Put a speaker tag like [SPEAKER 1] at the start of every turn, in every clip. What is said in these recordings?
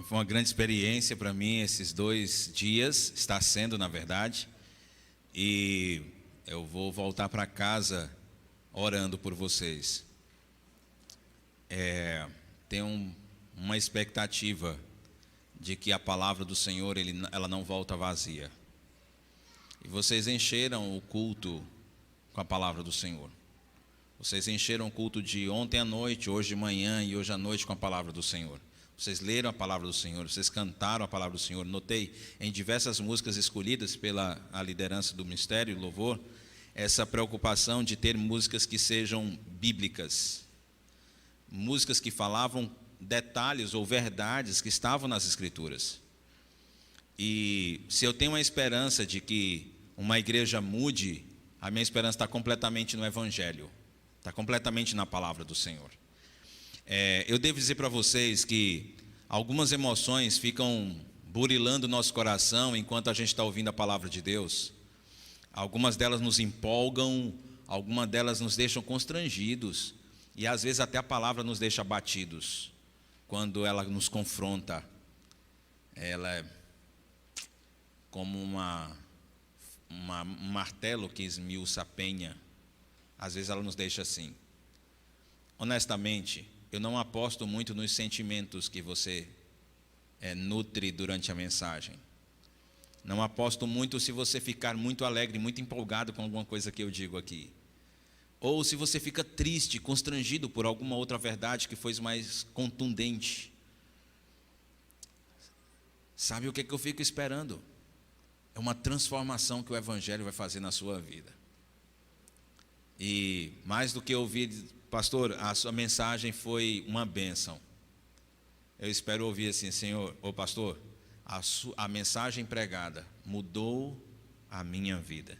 [SPEAKER 1] Foi uma grande experiência para mim esses 2 dias, está sendo, na verdade, e eu vou voltar para casa orando por vocês. Tenho uma expectativa de que a palavra do Senhor, ela não volta vazia. E vocês encheram o culto com a palavra do Senhor. Vocês encheram o culto de ontem à noite, hoje de manhã e hoje à noite com a palavra do Senhor. Vocês leram a palavra do Senhor, vocês cantaram a palavra do Senhor. Notei em diversas músicas escolhidas pela a liderança do ministério e louvor, essa preocupação de ter músicas que sejam bíblicas. Músicas que falavam detalhes ou verdades que estavam nas Escrituras. E se eu tenho uma esperança de que uma igreja mude, a minha esperança está completamente no Evangelho, está completamente na palavra do Senhor. Eu devo dizer para vocês que algumas emoções ficam burilando o nosso coração enquanto a gente está ouvindo a palavra de Deus. Algumas delas nos empolgam, algumas delas nos deixam constrangidos, e às vezes até a palavra nos deixa abatidos, quando ela nos confronta. Ela é como um martelo que esmiuça a penha. Às vezes ela nos deixa assim. Honestamente, eu não aposto muito nos sentimentos que você nutre durante a mensagem. Não aposto muito se você ficar muito alegre, muito empolgado com alguma coisa que eu digo aqui. Ou se você fica triste, constrangido por alguma outra verdade que foi mais contundente. Sabe o que eu fico esperando? É uma transformação que o Evangelho vai fazer na sua vida. E mais do que ouvir, pastor, a sua mensagem foi uma bênção. Eu espero ouvir assim, Senhor, pastor, a mensagem pregada mudou a minha vida.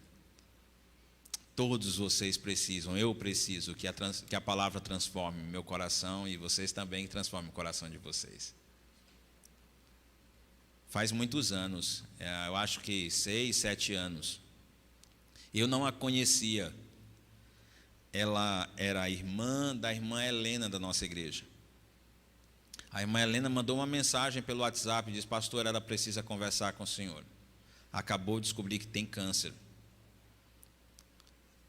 [SPEAKER 1] Todos vocês precisam, eu preciso que a palavra transforme meu coração, e vocês também transformem o coração de vocês. Faz muitos anos, eu acho que 6, 7 anos, eu não a conhecia. Ela era a irmã da irmã Helena da nossa igreja. A irmã Helena mandou uma mensagem pelo WhatsApp e disse: pastor, ela precisa conversar com o senhor. Acabou de descobrir que tem câncer.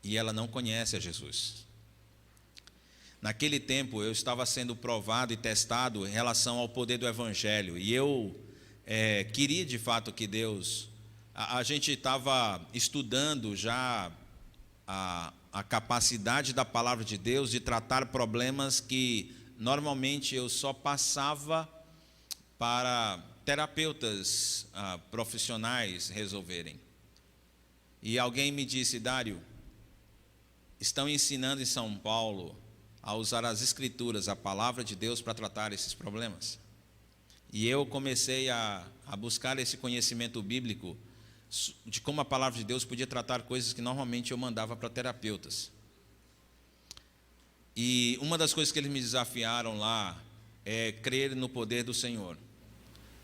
[SPEAKER 1] E ela não conhece a Jesus. Naquele tempo eu estava sendo provado e testado em relação ao poder do Evangelho. E eu queria de fato que Deus... A gente estava estudando já a capacidade da palavra de Deus de tratar problemas que normalmente eu só passava para terapeutas profissionais resolverem. E alguém me disse: Dário, estão ensinando em São Paulo a usar as Escrituras, a palavra de Deus, para tratar esses problemas. E eu comecei a buscar esse conhecimento bíblico de como a palavra de Deus podia tratar coisas que normalmente eu mandava para terapeutas. E uma das coisas que eles me desafiaram lá é crer no poder do Senhor.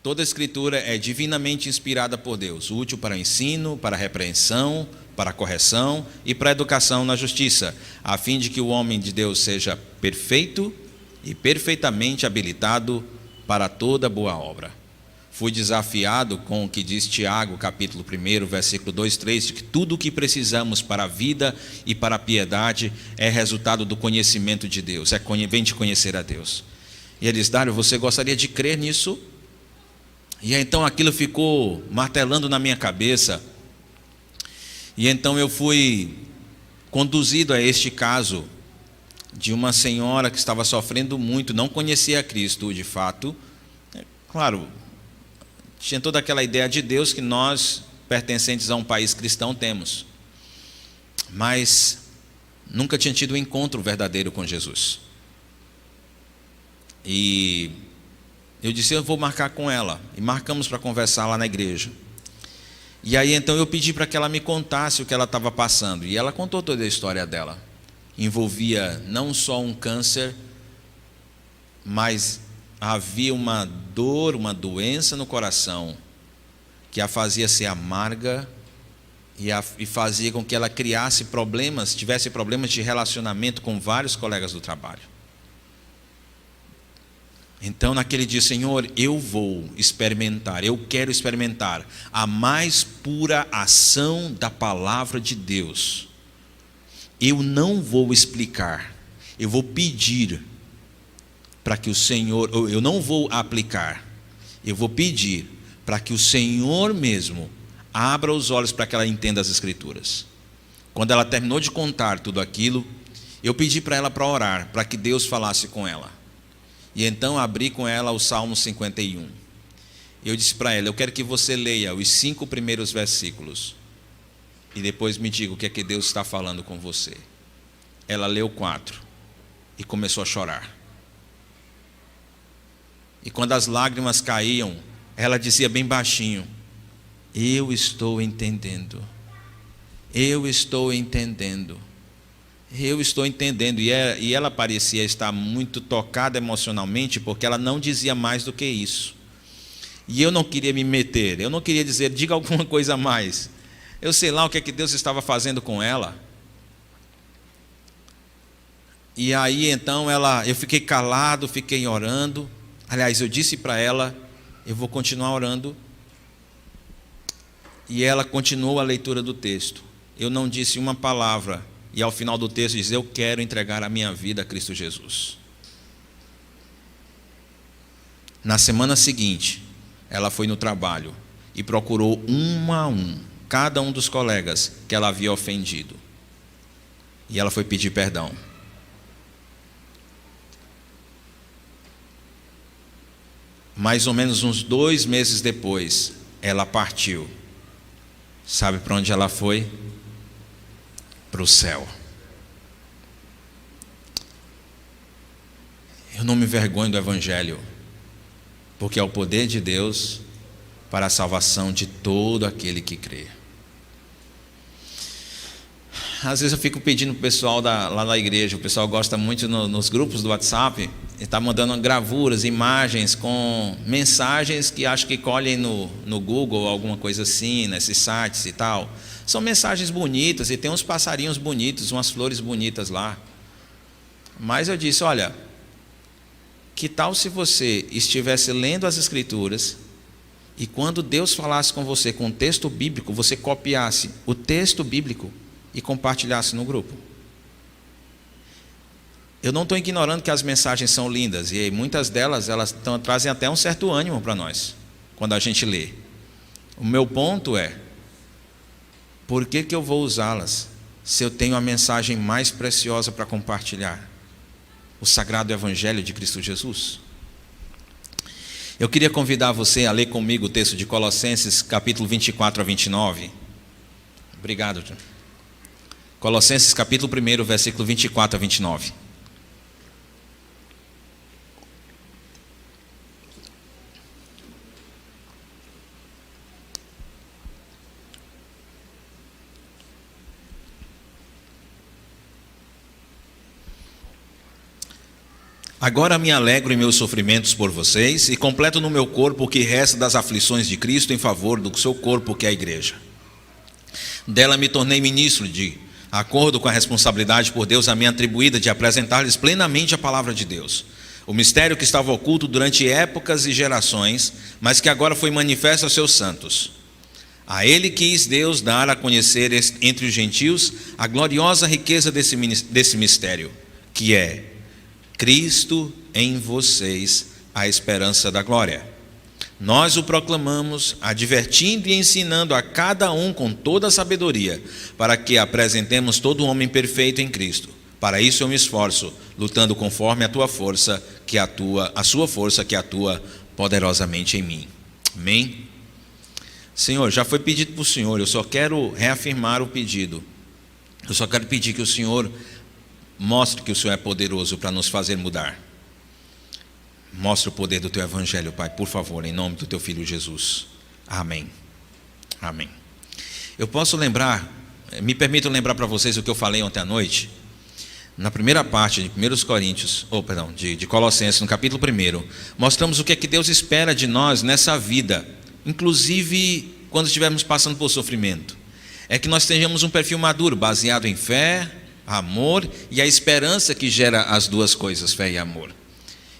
[SPEAKER 1] Toda a Escritura é divinamente inspirada por Deus, útil para o ensino, para a repreensão, para a correção e para a educação na justiça, a fim de que o homem de Deus seja perfeito e perfeitamente habilitado para toda boa obra. Fui desafiado com o que diz Tiago, capítulo 1, versículo 2, 3, de que tudo o que precisamos para a vida e para a piedade é resultado do conhecimento de Deus, vem de conhecer a Deus. E ele diz: Dário, você gostaria de crer nisso? E então aquilo ficou martelando na minha cabeça. E então eu fui conduzido a este caso de uma senhora que estava sofrendo muito, não conhecia a Cristo de fato. Claro, tinha toda aquela ideia de Deus que nós, pertencentes a um país cristão, temos. Mas nunca tinha tido um encontro verdadeiro com Jesus. E eu disse: eu vou marcar com ela. E marcamos para conversar lá na igreja. E aí então eu pedi para que ela me contasse o que ela estava passando. E ela contou toda a história dela. Envolvia não só um câncer, mas havia uma dor, uma doença no coração que a fazia ser amarga e fazia com que ela criasse problemas, tivesse problemas de relacionamento com vários colegas do trabalho. Então, naquele dia, Senhor, eu vou experimentar, eu quero experimentar a mais pura ação da palavra de Deus. Eu não vou explicar, eu vou pedir para que o Senhor, eu não vou aplicar, eu vou pedir para que o Senhor mesmo abra os olhos para que ela entenda as Escrituras. Quando ela terminou de contar tudo aquilo, eu pedi para ela para orar, para que Deus falasse com ela. E então abri com ela o Salmo 51. Eu disse para ela, eu quero que você leia os 5 primeiros versículos e depois me diga o que é que Deus está falando com você. Ela leu 4 e começou a chorar. E quando as lágrimas caíam, ela dizia bem baixinho, eu estou entendendo, eu estou entendendo. Eu estou entendendo, e ela parecia estar muito tocada emocionalmente, porque ela não dizia mais do que isso. E eu não queria me meter, eu não queria dizer, diga alguma coisa a mais. Eu sei lá o que é que Deus estava fazendo com ela. E aí então eu fiquei calado, fiquei orando. Aliás, eu disse para ela, eu vou continuar orando. E ela continuou a leitura do texto. Eu não disse uma palavra. E ao final do texto diz, eu quero entregar a minha vida a Cristo Jesus. Na semana seguinte, ela foi no trabalho e procurou um a um, cada um dos colegas que ela havia ofendido. E ela foi pedir perdão. Mais ou menos uns 2 meses depois, ela partiu. Sabe para onde ela foi? Para o céu. Eu não me vergonho do Evangelho, porque é o poder de Deus para a salvação de todo aquele que crê. Às vezes eu fico pedindo para o pessoal lá da igreja, o pessoal gosta muito nos grupos do WhatsApp, está mandando gravuras, imagens com mensagens que acho que colhem no Google, alguma coisa assim, nesses sites e tal. São mensagens bonitas e tem uns passarinhos bonitos, umas flores bonitas lá. Mas eu disse, olha, que tal se você estivesse lendo as Escrituras e quando Deus falasse com você com um texto bíblico, você copiasse o texto bíblico e compartilhasse no grupo? Eu não estou ignorando que as mensagens são lindas e muitas delas trazem até um certo ânimo para nós, quando a gente lê. O meu ponto é, por que eu vou usá-las se eu tenho a mensagem mais preciosa para compartilhar? O sagrado Evangelho de Cristo Jesus. Eu queria convidar você a ler comigo o texto de Colossenses, capítulo 24 a 29. Obrigado, John. Colossenses, capítulo 1, versículo 24 a 29. Agora me alegro em meus sofrimentos por vocês e completo no meu corpo o que resta das aflições de Cristo em favor do seu corpo, que é a igreja. Dela me tornei ministro de acordo com a responsabilidade por Deus a mim atribuída de apresentar-lhes plenamente a palavra de Deus, o mistério que estava oculto durante épocas e gerações, mas que agora foi manifesto aos seus santos. A ele quis Deus dar a conhecer entre os gentios a gloriosa riqueza desse mistério, que é Cristo em vocês, a esperança da glória. Nós o proclamamos, advertindo e ensinando a cada um com toda a sabedoria, para que apresentemos todo homem perfeito em Cristo. Para isso eu me esforço, lutando conforme a tua força, a sua força que atua poderosamente em mim. Amém? Senhor, já foi pedido para o Senhor, eu só quero reafirmar o pedido. Eu só quero pedir que o Senhor mostre que o Senhor é poderoso para nos fazer mudar. Mostre o poder do teu Evangelho, Pai, por favor, em nome do teu Filho Jesus. Amém. Amém. Eu posso lembrar, me permitam lembrar para vocês o que eu falei ontem à noite. Na primeira parte de 1 Coríntios, de Colossenses, no capítulo 1, mostramos o que é que Deus espera de nós nessa vida, inclusive quando estivermos passando por sofrimento. É que nós tenhamos um perfil maduro, baseado em fé, amor e a esperança que gera as duas coisas, fé e amor.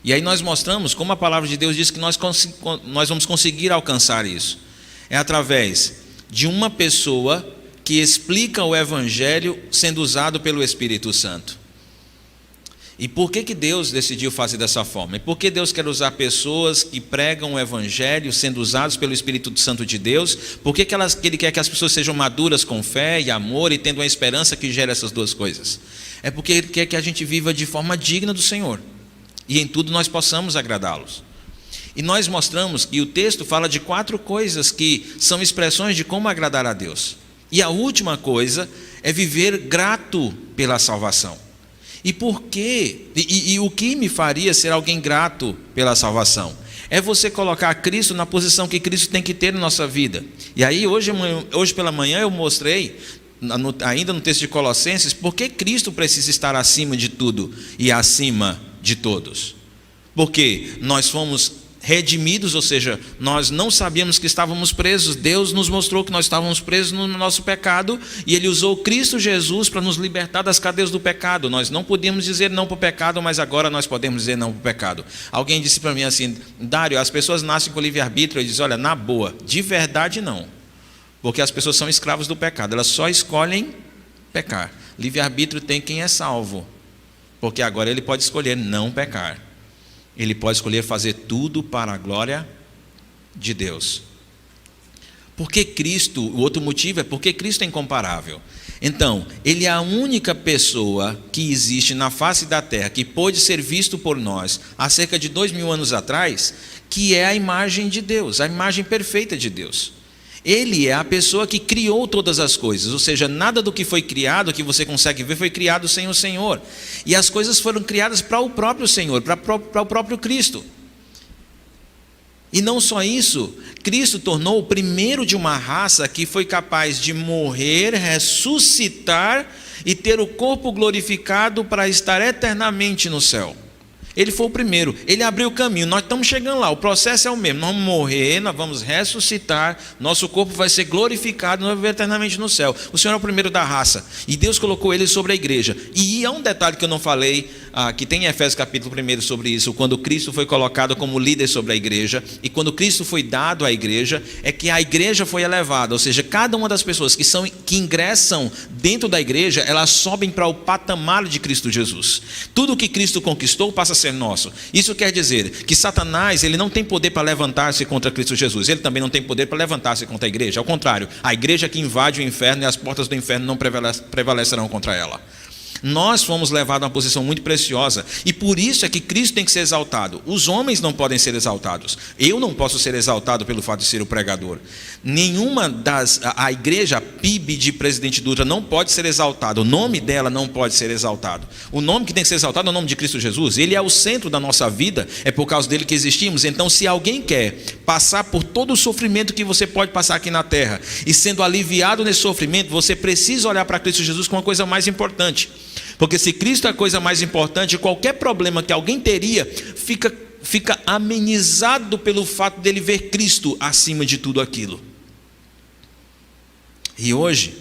[SPEAKER 1] E aí nós mostramos como a palavra de Deus diz que nós vamos conseguir alcançar isso. É através de uma pessoa que explica o Evangelho sendo usado pelo Espírito Santo. E por que Deus decidiu fazer dessa forma? E por que Deus quer usar pessoas que pregam o Evangelho sendo usados pelo Espírito Santo de Deus? Por que Ele quer que as pessoas sejam maduras com fé e amor e tendo uma esperança que gera essas duas coisas? É porque Ele quer que a gente viva de forma digna do Senhor e em tudo nós possamos agradá-los. E nós mostramos que o texto fala de 4 coisas que são expressões de como agradar a Deus. E a última coisa é viver grato pela salvação. E por quê? E o que me faria ser alguém grato pela salvação? É você colocar Cristo na posição que Cristo tem que ter na nossa vida. E aí hoje pela manhã eu mostrei, ainda no texto de Colossenses, por que Cristo precisa estar acima de tudo e acima de todos. Porque nós fomos redimidos, ou seja, nós não sabíamos que estávamos presos. Deus nos mostrou que nós estávamos presos no nosso pecado e Ele usou Cristo Jesus para nos libertar das cadeias do pecado. Nós não podíamos dizer não para o pecado, mas agora nós podemos dizer não para o pecado. Alguém disse para mim assim: Dário, as pessoas nascem com livre-arbítrio. Eu disse: olha, na boa, de verdade não, porque as pessoas são escravas do pecado, elas só escolhem pecar. Livre-arbítrio tem quem é salvo, porque agora ele pode escolher não pecar. Ele pode escolher fazer tudo para a glória de Deus. Porque Cristo, o outro motivo é porque Cristo é incomparável. Então, Ele é a única pessoa que existe na face da terra, que pôde ser visto por nós há cerca de 2000 anos atrás, que é a imagem de Deus, a imagem perfeita de Deus. Ele é a pessoa que criou todas as coisas, ou seja, nada do que foi criado, que você consegue ver, foi criado sem o Senhor. E as coisas foram criadas para o próprio Senhor, para o próprio Cristo. E não só isso, Cristo tornou o primeiro de uma raça que foi capaz de morrer, ressuscitar e ter o corpo glorificado para estar eternamente no céu. Ele foi o primeiro, ele abriu o caminho, nós estamos chegando lá, o processo é o mesmo, nós vamos morrer, nós vamos ressuscitar, nosso corpo vai ser glorificado, nós vamos viver eternamente no céu. O Senhor é o primeiro da raça, e Deus colocou ele sobre a igreja. E há um detalhe que eu não falei, que tem em Efésios capítulo 1 sobre isso, quando Cristo foi colocado como líder sobre a igreja, e quando Cristo foi dado à igreja, é que a igreja foi elevada, ou seja, cada uma das pessoas que ingressam dentro da igreja, elas sobem para o patamar de Cristo Jesus. Tudo que Cristo conquistou passa a ser nosso. Isso quer dizer que Satanás, ele não tem poder para levantar-se contra Cristo Jesus, ele também não tem poder para levantar-se contra a igreja. Ao contrário, a igreja que invade o inferno e as portas do inferno não prevalecerão contra ela. Nós fomos levados a uma posição muito preciosa, e por isso é que Cristo tem que ser exaltado. Os homens não podem ser exaltados. Eu não posso ser exaltado pelo fato de ser o pregador. A igreja, a PIB de Presidente Dutra não pode ser exaltada. O nome dela não pode ser exaltado. O nome que tem que ser exaltado é o nome de Cristo Jesus. Ele é o centro da nossa vida, é por causa dele que existimos. Então, se alguém quer passar por todo o sofrimento que você pode passar aqui na terra, e sendo aliviado nesse sofrimento, você precisa olhar para Cristo Jesus como uma coisa mais importante. Porque se Cristo é a coisa mais importante, qualquer problema que alguém teria fica amenizado pelo fato dele ver Cristo acima de tudo aquilo. E hoje,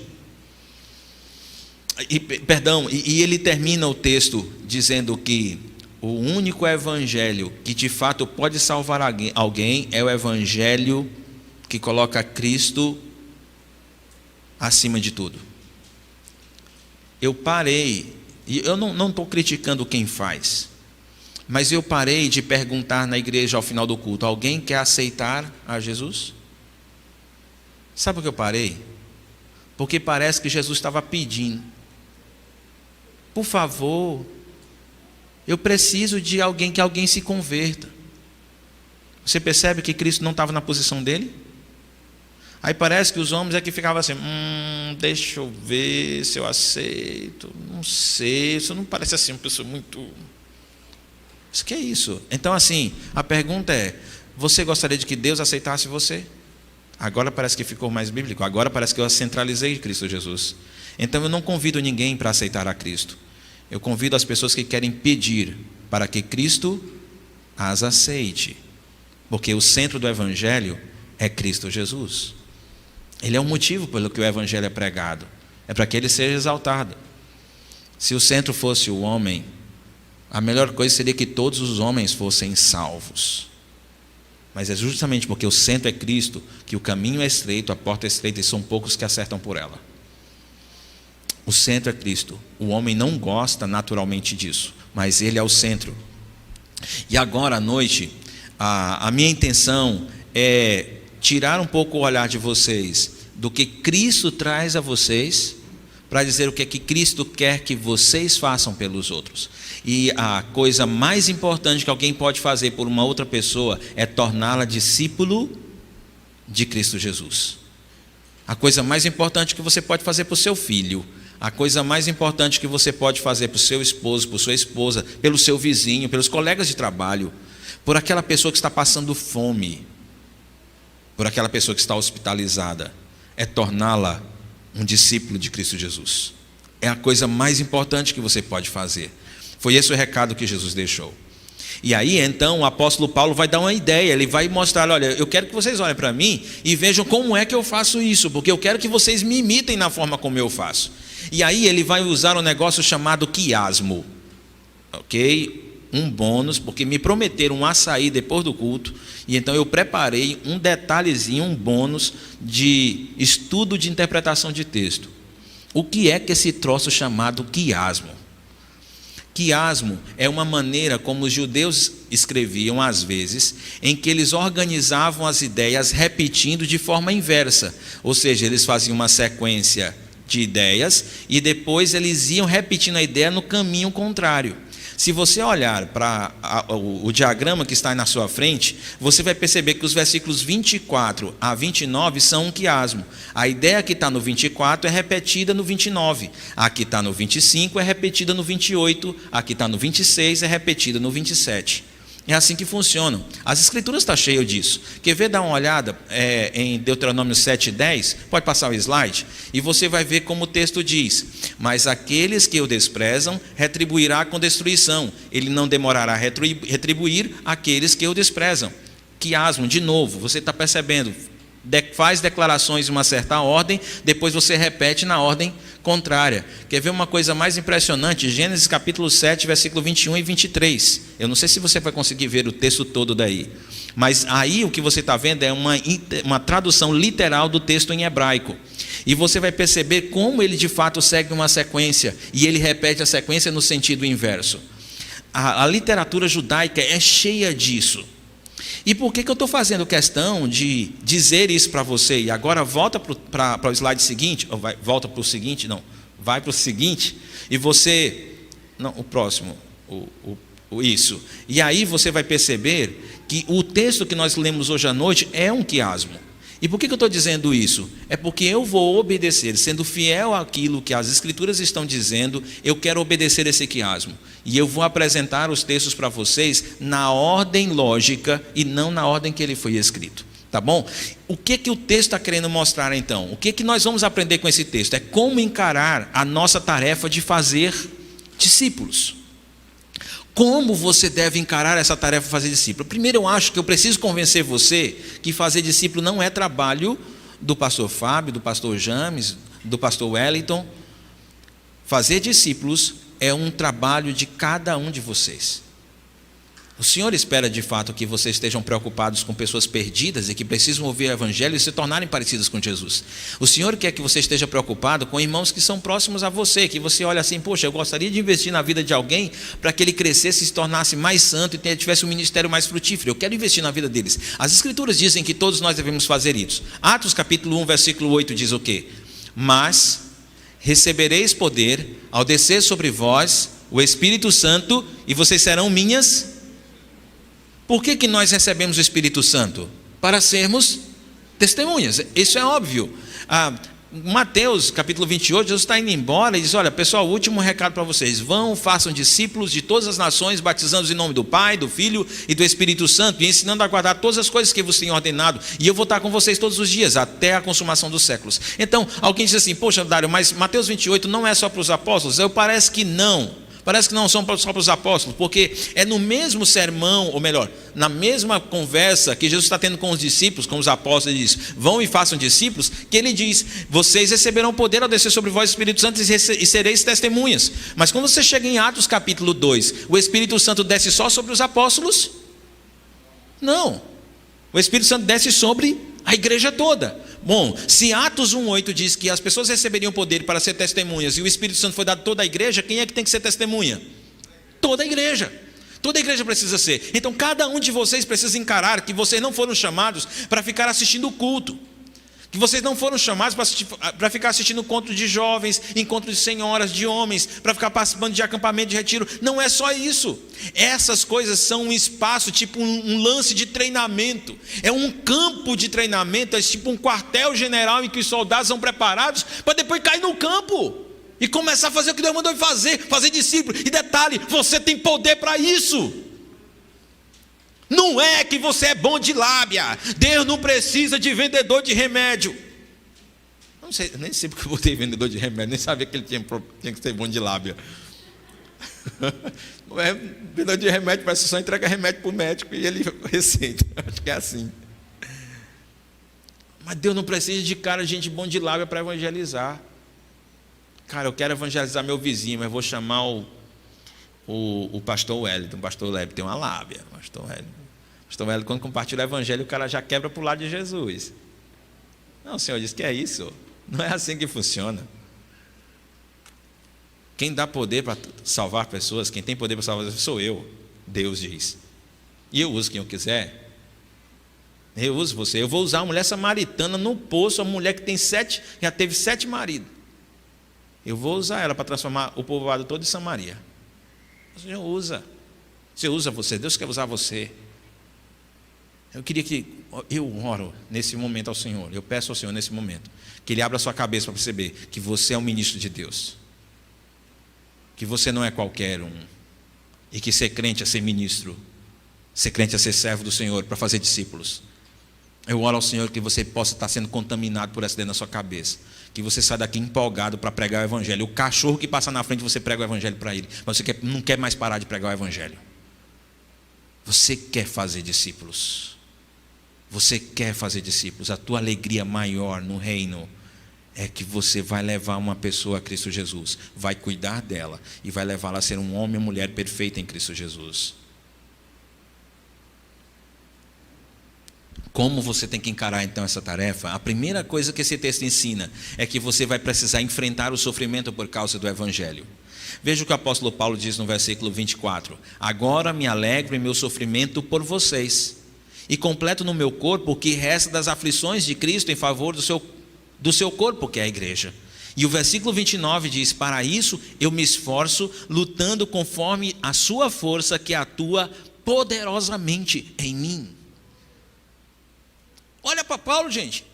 [SPEAKER 1] e ele termina o texto dizendo que o único evangelho que de fato pode salvar alguém é o evangelho que coloca Cristo acima de tudo. Eu parei, e eu não estou criticando quem faz, mas eu parei de perguntar na igreja ao final do culto: alguém quer aceitar a Jesus? Sabe por que eu parei? Porque parece que Jesus estava pedindo: por favor, eu preciso de alguém, que alguém se converta. Você percebe que Cristo não estava na posição dele? Aí parece que os homens é que ficavam assim: deixa eu ver se eu aceito, não sei, isso não parece assim uma pessoa muito... Isso que é isso? Então assim, a pergunta é: você gostaria de que Deus aceitasse você? Agora parece que ficou mais bíblico, agora parece que eu centralizei Cristo Jesus. Então eu não convido ninguém para aceitar a Cristo, eu convido as pessoas que querem pedir para que Cristo as aceite, porque o centro do Evangelho é Cristo Jesus. Ele é o motivo pelo que o Evangelho é pregado, é para que ele seja exaltado. Se o centro fosse o homem, A melhor coisa seria que todos os homens fossem salvos. Mas é justamente porque o centro é Cristo que o caminho é estreito, a porta é estreita e são poucos que acertam por ela. O centro é Cristo. O homem não gosta naturalmente disso, mas ele é o centro. E agora à noite, a minha intenção é tirar um pouco o olhar de vocês do que Cristo traz a vocês, para dizer o que é que Cristo quer que vocês façam pelos outros. E a coisa mais importante que alguém pode fazer por uma outra pessoa é torná-la discípulo de Cristo Jesus. A coisa mais importante que você pode fazer para o seu filho, a coisa mais importante que você pode fazer para o seu esposo, para a sua esposa, pelo seu vizinho, pelos colegas de trabalho, por aquela pessoa que está passando fome, por aquela pessoa que está hospitalizada, é torná-la um discípulo de Cristo Jesus. É a coisa mais importante que você pode fazer. Foi esse o recado que Jesus deixou. E aí então o apóstolo Paulo vai dar uma ideia, ele vai mostrar, olha, eu quero que vocês olhem para mim e vejam como é que eu faço isso, porque eu quero que vocês me imitem na forma como eu faço. E aí ele vai usar um negócio chamado quiasmo, ok? Um bônus, porque me prometeram um açaí depois do culto, e então eu preparei um detalhezinho, um bônus de estudo de interpretação de texto. O que é que esse troço chamado quiasmo? Quiasmo é uma maneira como os judeus escreviam às vezes, em que eles organizavam as ideias repetindo de forma inversa, ou seja, eles faziam uma sequência de ideias e depois eles iam repetindo a ideia no caminho contrário. Se você olhar para o diagrama que está aí na sua frente, você vai perceber que os versículos 24 a 29 são um quiasmo. A ideia que está no 24 é repetida no 29. A que está no 25 é repetida no 28. A que está no 26 é repetida no 27. É assim que funcionam. As escrituras estão cheias disso. Quer ver, dar uma olhada em Deuteronômio 7:10? Pode passar o slide. E você vai ver como o texto diz: mas aqueles que o desprezam, retribuirá com destruição. Ele não demorará a retribuir aqueles que o desprezam. Quiasmo, de novo, você está percebendo? Faz declarações em uma certa ordem, depois você repete na ordem contrária. Quer ver uma coisa mais impressionante? Gênesis capítulo 7, versículo 21 e 23. Eu não sei se você vai conseguir ver o texto todo daí, mas aí o que você está vendo é uma tradução literal do texto em hebraico. E você vai perceber como ele de fato segue uma sequência, e ele repete a sequência no sentido inverso. A literatura judaica é cheia disso. E por que eu estou fazendo questão de dizer isso para você? E agora volta para o slide seguinte, ou vai para o seguinte, e você, não, o próximo, isso. E aí você vai perceber que o texto que nós lemos hoje à noite é um quiasmo. E por que eu estou dizendo isso? É porque eu vou obedecer, sendo fiel àquilo que as escrituras estão dizendo, eu quero obedecer esse quiasmo. E eu vou apresentar os textos para vocês na ordem lógica e não na ordem que ele foi escrito. Tá bom? O que o texto está querendo mostrar então? O que nós vamos aprender com esse texto? É como encarar a nossa tarefa de fazer discípulos. Como você deve encarar essa tarefa de fazer discípulo? Primeiro, eu acho que eu preciso convencer você que fazer discípulo não é trabalho do pastor Fábio, do pastor James, do pastor Wellington. Fazer discípulos é um trabalho de cada um de vocês. O Senhor espera de fato que vocês estejam preocupados com pessoas perdidas e que precisam ouvir o Evangelho e se tornarem parecidas com Jesus. O Senhor quer que você esteja preocupado com irmãos que são próximos a você, que você olha assim, poxa, eu gostaria de investir na vida de alguém para que ele crescesse e se tornasse mais santo e tivesse um ministério mais frutífero. Eu quero investir na vida deles. As Escrituras dizem que todos nós devemos fazer isso. Atos capítulo 1, versículo 8 diz o quê? Mas recebereis poder ao descer sobre vós o Espírito Santo e vocês serão minhas. Por que nós recebemos o Espírito Santo? Para sermos testemunhas, isso é óbvio. Mateus capítulo 28, Jesus está indo embora e diz, olha pessoal, último recado para vocês, vão, façam discípulos de todas as nações, batizando-os em nome do Pai, do Filho e do Espírito Santo, e ensinando a guardar todas as coisas que vos tenho ordenado, e eu vou estar com vocês todos os dias, até a consumação dos séculos. Então, alguém diz assim, poxa Dário, mas Mateus 28 não é só para os apóstolos? Parece que não. Parece que não são só para os apóstolos, porque é no mesmo sermão, ou melhor, na mesma conversa que Jesus está tendo com os discípulos, com os apóstolos, ele diz: vão e façam discípulos, que ele diz: vocês receberão poder ao descer sobre vós o Espírito Santo e sereis testemunhas. Mas quando você chega em Atos capítulo 2, o Espírito Santo desce só sobre os apóstolos? Não, o Espírito Santo desce sobre a igreja toda. Bom, se Atos 1,8 diz que as pessoas receberiam poder para ser testemunhas e o Espírito Santo foi dado a toda a igreja, quem é que tem que ser testemunha? Toda a igreja. Toda a igreja precisa ser. Então cada um de vocês precisa encarar que vocês não foram chamados para ficar assistindo o culto, que vocês não foram chamados para ficar assistindo encontros de jovens, encontros de senhoras, de homens, para ficar participando de acampamento de retiro. Não é só isso. Essas coisas são um espaço, tipo um lance de treinamento. É um campo de treinamento, é tipo um quartel-general em que os soldados são preparados para depois cair no campo e começar a fazer o que Deus mandou fazer discípulo. E detalhe, você tem poder para isso. Não é que você é bom de lábia. Deus não precisa de vendedor de remédio. Não sei, nem sei porque eu botei vendedor de remédio. Nem sabia que ele tinha que ser bom de lábia. Vendedor de remédio parece que só entrega remédio para o médico e ele receita. Acho que é assim. Mas Deus não precisa de gente bom de lábia para evangelizar. Cara, eu quero evangelizar meu vizinho, mas vou chamar o pastor Wellington. O pastor Wellington tem uma lábia. Pastor Wellington, quando compartilha o evangelho, o cara já quebra para o lado de Jesus. Não, o Senhor diz que é isso. Não é assim que funciona. Quem dá poder para salvar pessoas, quem tem poder para salvar pessoas, sou eu. Deus diz. E eu uso quem eu quiser. Eu uso você. Eu vou usar a mulher samaritana no poço, a mulher que já teve 7 maridos. Eu vou usar ela para transformar o povoado todo de Samaria. O Senhor usa. O Senhor usa você. Deus quer usar você. Eu oro nesse momento ao Senhor. Eu peço ao Senhor nesse momento que Ele abra a sua cabeça para perceber que você é um ministro de Deus. Que você não é qualquer um. E que ser crente é ser ministro. Ser crente é ser servo do Senhor para fazer discípulos. Eu oro ao Senhor que você possa estar sendo contaminado por essa ideia na sua cabeça. Que você saia daqui empolgado para pregar o evangelho. O cachorro que passa na frente, você prega o evangelho para ele. Mas você não quer mais parar de pregar o evangelho. Você quer fazer discípulos. Você quer fazer discípulos. A tua alegria maior no reino é que você vai levar uma pessoa a Cristo Jesus. Vai cuidar dela e vai levá-la a ser um homem ou mulher perfeita em Cristo Jesus. Como você tem que encarar então essa tarefa? A primeira coisa que esse texto ensina é que você vai precisar enfrentar o sofrimento por causa do evangelho. Veja o que o apóstolo Paulo diz no versículo 24: agora me alegro em meu sofrimento por vocês, e completo no meu corpo o que resta das aflições de Cristo em favor do seu corpo, que é a igreja. E o versículo 29 diz: para isso eu me esforço, lutando conforme a sua força que atua poderosamente em mim. Olha para Paulo, gente.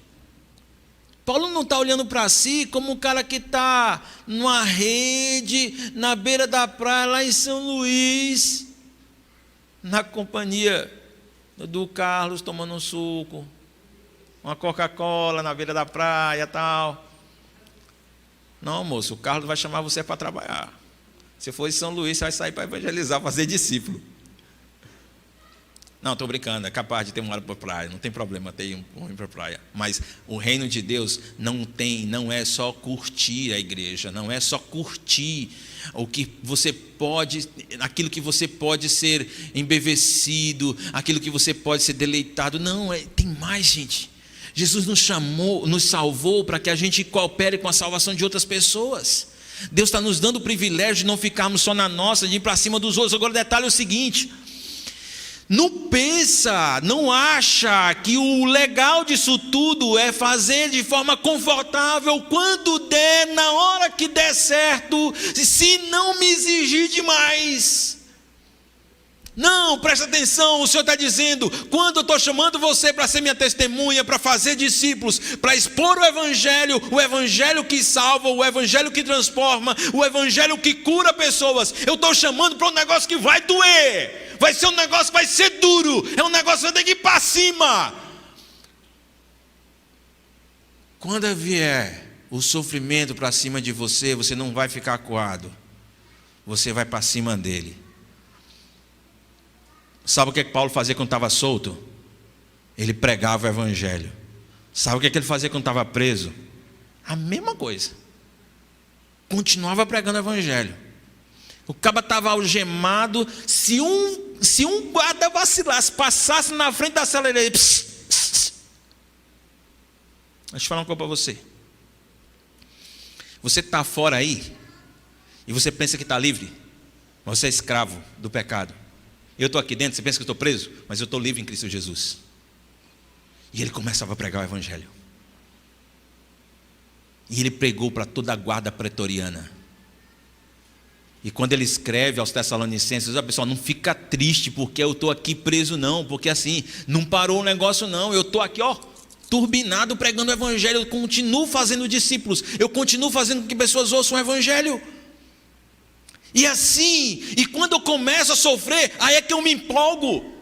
[SPEAKER 1] Paulo não está olhando para si como um cara que está numa rede, na beira da praia, lá em São Luís, na companhia do Carlos, tomando um suco, uma Coca-Cola na beira da praia e tal. Não, moço, o Carlos vai chamar você para trabalhar. Se for em São Luís, você vai sair para evangelizar, fazer discípulo. Não, estou brincando, é capaz de ter uma hora para a praia, não tem problema ter um homem para a praia. Mas o reino de Deus não é só curtir a igreja, não é só curtir o que você pode, aquilo que você pode ser embevecido, aquilo que você pode ser deleitado. Não, tem mais, gente. Jesus nos salvou para que a gente coopere com a salvação de outras pessoas. Deus está nos dando o privilégio de não ficarmos só na nossa, de ir para cima dos outros. Agora o detalhe é o seguinte: não acha que o legal disso tudo é fazer de forma confortável, quando der, na hora que der certo, se não me exigir demais. Não, presta atenção, o Senhor está dizendo: quando eu estou chamando você para ser minha testemunha, para fazer discípulos, para expor o evangelho que salva, o evangelho que transforma, o evangelho que cura pessoas, eu estou chamando para um negócio que vai doer, vai ser um negócio que vai ser duro, é um negócio que vai ter que ir para cima. Quando vier o sofrimento para cima de você, você não vai ficar acuado. você vai para cima dele. Sabe o que Paulo fazia quando estava solto? Ele pregava o evangelho. Sabe o que ele fazia quando estava preso? A mesma coisa. Continuava pregando o evangelho. O caba estava algemado. Se um guarda vacilasse, passasse na frente da cela, ele... Deixa eu falar uma coisa para você. Você está fora aí e você pensa que está livre, mas você é escravo do pecado. Eu estou aqui dentro, você pensa que eu estou preso, mas eu estou livre em Cristo Jesus. E ele começava a pregar o evangelho. E ele pregou para toda a guarda pretoriana. E quando ele escreve aos Tessalonicenses, pessoal, não fica triste porque eu estou aqui preso não, porque assim, não parou o negócio não, eu estou aqui turbinado pregando o evangelho, eu continuo fazendo discípulos, eu continuo fazendo com que pessoas ouçam o evangelho. E assim, e quando eu começo a sofrer, aí é que eu me empolgo.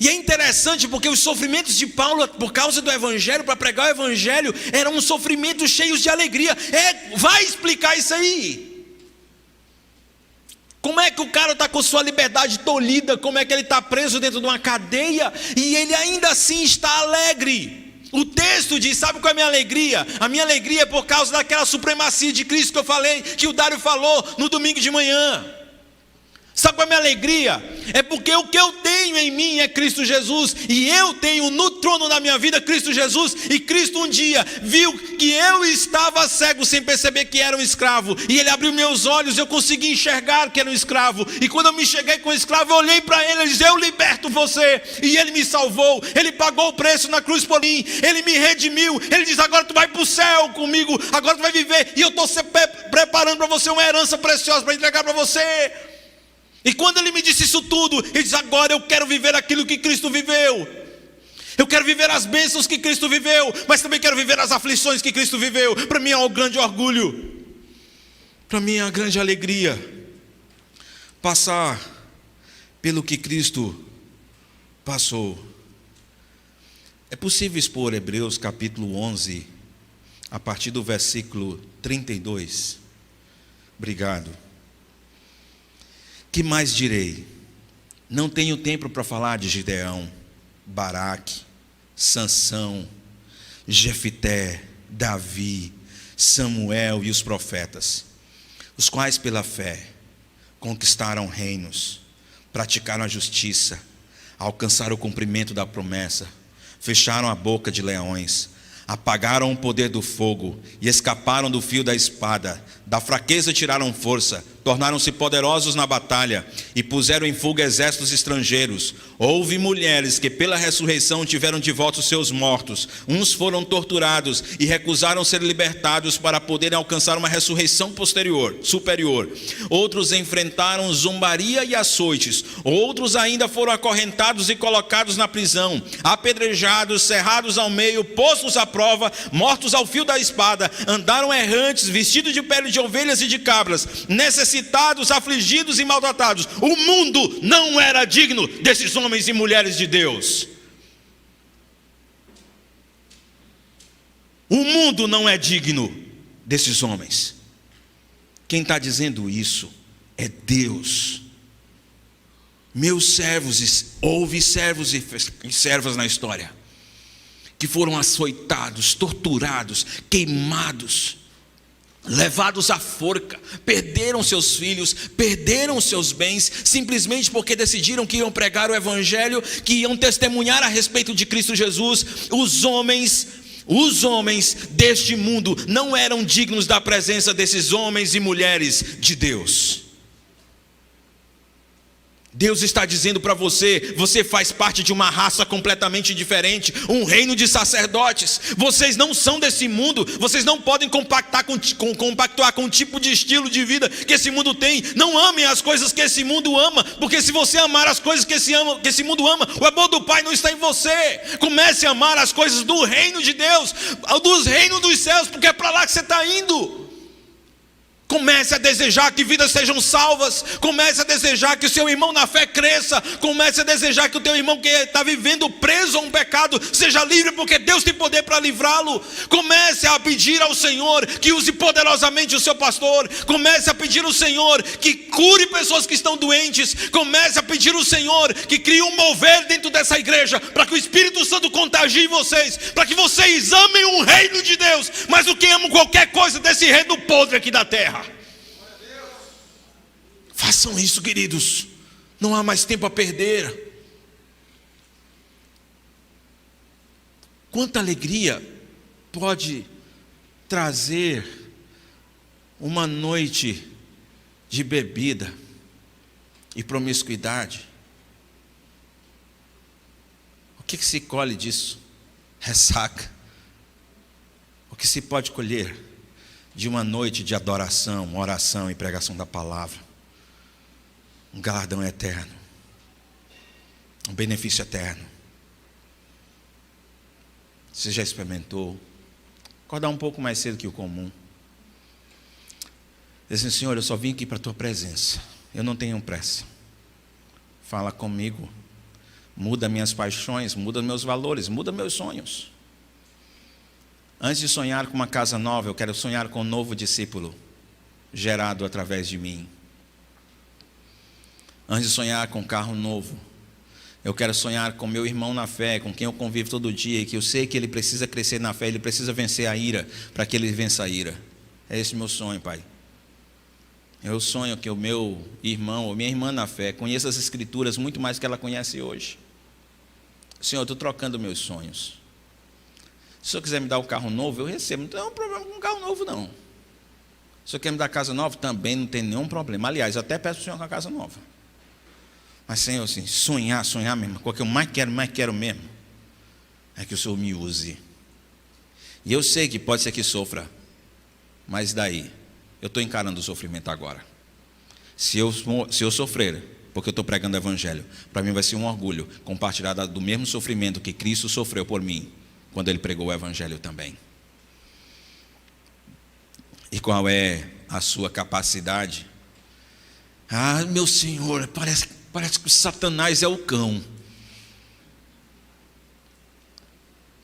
[SPEAKER 1] E é interessante porque os sofrimentos de Paulo, por causa do evangelho, para pregar o evangelho, eram sofrimentos cheios de alegria. Vai explicar isso aí. Como é que o cara está com sua liberdade tolhida? Como é que ele está preso dentro de uma cadeia e ele ainda assim está alegre? O texto diz, sabe qual é a minha alegria? A minha alegria é por causa daquela supremacia de Cristo que eu falei, que o Dário falou no domingo de manhã. Sabe qual é a minha alegria? É porque o que eu tenho em mim é Cristo Jesus. E eu tenho no trono da minha vida Cristo Jesus. E Cristo um dia viu que eu estava cego sem perceber que era um escravo. E Ele abriu meus olhos, eu consegui enxergar que era um escravo. E quando eu me cheguei com o escravo, eu olhei para Ele e disse, eu liberto você. E Ele me salvou, Ele pagou o preço na cruz por mim, Ele me redimiu. Ele diz, agora tu vai para o céu comigo, agora tu vai viver. E eu estou preparando para você uma herança preciosa para entregar para você. E quando ele me disse isso tudo, ele diz, agora eu quero viver aquilo que Cristo viveu. Eu quero viver as bênçãos que Cristo viveu, mas também quero viver as aflições que Cristo viveu. Para mim é um grande orgulho, para mim é uma grande alegria passar pelo que Cristo passou. É possível expor Hebreus capítulo 11, a partir do versículo 32? Obrigado. Que mais direi? Não tenho tempo para falar de Gideão, Baraque, Sansão, Jefité, Davi, Samuel e os profetas, os quais pela fé conquistaram reinos, praticaram a justiça, alcançaram o cumprimento da promessa, fecharam a boca de leões, apagaram o poder do fogo e escaparam do fio da espada, da fraqueza tiraram força, tornaram-se poderosos na batalha e puseram em fuga exércitos estrangeiros. Houve mulheres que pela ressurreição tiveram de volta os seus mortos. Uns foram torturados e recusaram ser libertados para poderem alcançar uma ressurreição superior. Outros enfrentaram zombaria e açoites. Outros ainda foram acorrentados e colocados na prisão, apedrejados, cerrados ao meio, postos à prova, mortos ao fio da espada. Andaram errantes, vestidos de pele de ovelhas e de cabras, necessitados, afligidos e maltratados. O mundo não era digno desses homens e mulheres de Deus. O mundo não é digno desses homens. Quem está dizendo isso é Deus. Meus servos, houve servos e servas na história que foram açoitados, torturados, queimados, levados à forca, perderam seus filhos, perderam seus bens, simplesmente porque decidiram que iam pregar o evangelho, que iam testemunhar a respeito de Cristo Jesus. Os homens deste mundo não eram dignos da presença desses homens e mulheres de Deus. Deus está dizendo para você, você faz parte de uma raça completamente diferente, um reino de sacerdotes. Vocês não são desse mundo, vocês não podem compactuar com o tipo de estilo de vida que esse mundo tem. Não amem as coisas que esse mundo ama, porque se você amar as coisas que esse mundo ama, o amor do Pai não está em você. Comece a amar as coisas do reino de Deus, dos reinos dos céus, porque é para lá que você está indo. Comece a desejar que vidas sejam salvas. Comece a desejar que o seu irmão na fé cresça. Comece a desejar que o teu irmão que está vivendo preso a um pecado seja livre, porque Deus tem poder para livrá-lo. Comece a pedir ao Senhor que use poderosamente o seu pastor. Comece a pedir ao Senhor que cure pessoas que estão doentes. Comece a pedir ao Senhor que crie um mover dentro dessa igreja, para que o Espírito Santo contagie vocês, para que vocês amem o reino de Deus mais do que amam qualquer coisa desse reino podre aqui da terra. Façam isso, queridos. Não há mais tempo a perder. Quanta alegria pode trazer uma noite de bebida e promiscuidade. O que se colhe disso? Ressaca. O que se pode colher de uma noite de adoração, oração e pregação da palavra? Um galardão eterno, um benefício eterno. Você já experimentou acordar um pouco mais cedo que o comum? Diz assim: Senhor, eu só vim aqui para a tua presença, eu não tenho pressa. Fala comigo, muda minhas paixões, muda meus valores, muda meus sonhos. Antes de sonhar com uma casa nova, eu quero sonhar com um novo discípulo gerado através de mim. Antes de sonhar com um carro novo, eu quero sonhar com meu irmão na fé, com quem eu convivo todo dia, e que eu sei que ele precisa crescer na fé, ele precisa vencer a ira, para que ele vença a ira. É esse meu sonho, Pai. Eu sonho que o meu irmão, ou minha irmã na fé, conheça as Escrituras muito mais do que ela conhece hoje. Senhor, eu estou trocando meus sonhos. Se o Senhor quiser me dar um carro novo, eu recebo. Não tem nenhum problema com um carro novo, não. Se o Senhor quer me dar casa nova, também não tem nenhum problema. Aliás, eu até peço para o Senhor uma casa nova. Mas, Senhor, assim, sonhar mesmo, o que eu mais quero mesmo, é que o Senhor me use. E eu sei que pode ser que sofra, mas daí, eu estou encarando o sofrimento agora. Se eu sofrer, porque eu estou pregando o Evangelho, para mim vai ser um orgulho compartilhar do mesmo sofrimento que Cristo sofreu por mim, quando Ele pregou o Evangelho também. E qual é a sua capacidade? Ah, meu Senhor, parece que o Satanás é o cão.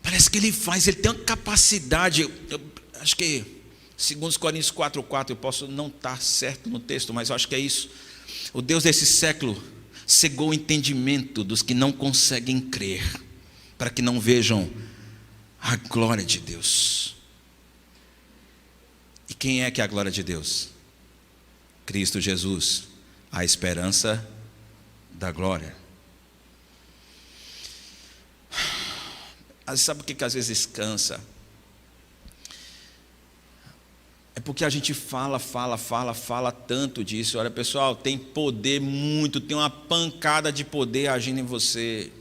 [SPEAKER 1] Parece que ele tem uma capacidade. Eu acho que, segundo Coríntios 4:4, eu posso não estar certo no texto, mas eu acho que é isso. O Deus desse século cegou o entendimento dos que não conseguem crer, para que não vejam a glória de Deus. E quem é que é a glória de Deus? Cristo Jesus, a esperança da glória. Sabe por que às vezes cansa? É porque a gente fala tanto disso. Olha, pessoal, tem poder muito, tem uma pancada de poder agindo em você.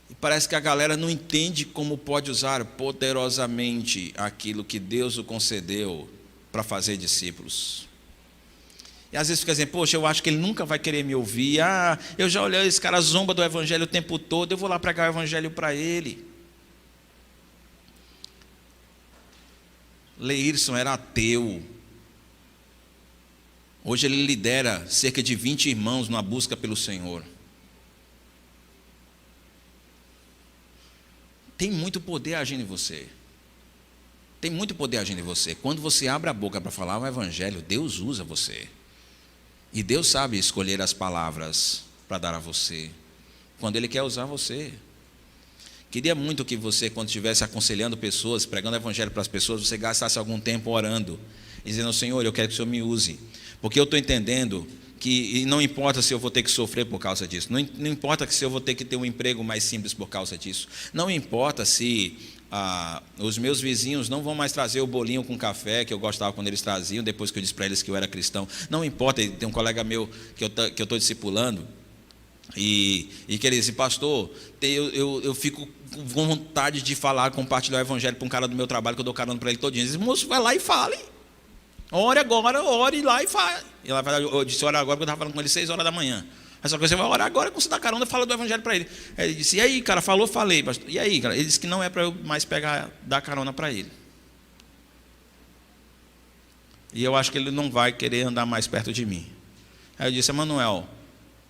[SPEAKER 1] E parece que a galera não entende como pode usar poderosamente aquilo que Deus o concedeu para fazer discípulos. E às vezes fica dizendo: poxa, eu acho que ele nunca vai querer me ouvir. Ah, eu já olhei, esse cara zomba do Evangelho o tempo todo, eu vou lá pregar o Evangelho para ele. Leirson era ateu. Hoje ele lidera cerca de 20 irmãos na busca pelo Senhor. Tem muito poder agindo em você. Tem muito poder agindo em você. Quando você abre a boca para falar o Evangelho, Deus usa você. E Deus sabe escolher as palavras para dar a você, quando Ele quer usar você. Queria muito que você, quando estivesse aconselhando pessoas, pregando o Evangelho para as pessoas, você gastasse algum tempo orando, dizendo: Senhor, eu quero que o Senhor me use, porque eu estou entendendo que não importa se eu vou ter que sofrer por causa disso, não importa se eu vou ter que ter um emprego mais simples por causa disso, não importa se os meus vizinhos não vão mais trazer o bolinho com café que eu gostava quando eles traziam, depois que eu disse para eles que eu era cristão. Não importa. Tem um colega meu que eu estou discipulando, e que ele disse: pastor, eu fico com vontade de falar, compartilhar o Evangelho para um cara do meu trabalho, que eu dou carona para ele todinho. Ele disse: moço, vai lá e fale. Ore agora, ore lá e fale. Eu disse: ora agora, porque eu estava falando com ele 6 horas da manhã. Essa coisa, você vai orar agora, quando você dá carona, fala do Evangelho para ele. Aí ele disse: e aí, cara? Falei, pastor. E aí, cara? Ele disse que não é para eu mais dar carona para ele. E eu acho que ele não vai querer andar mais perto de mim. Aí eu disse: Emanuel,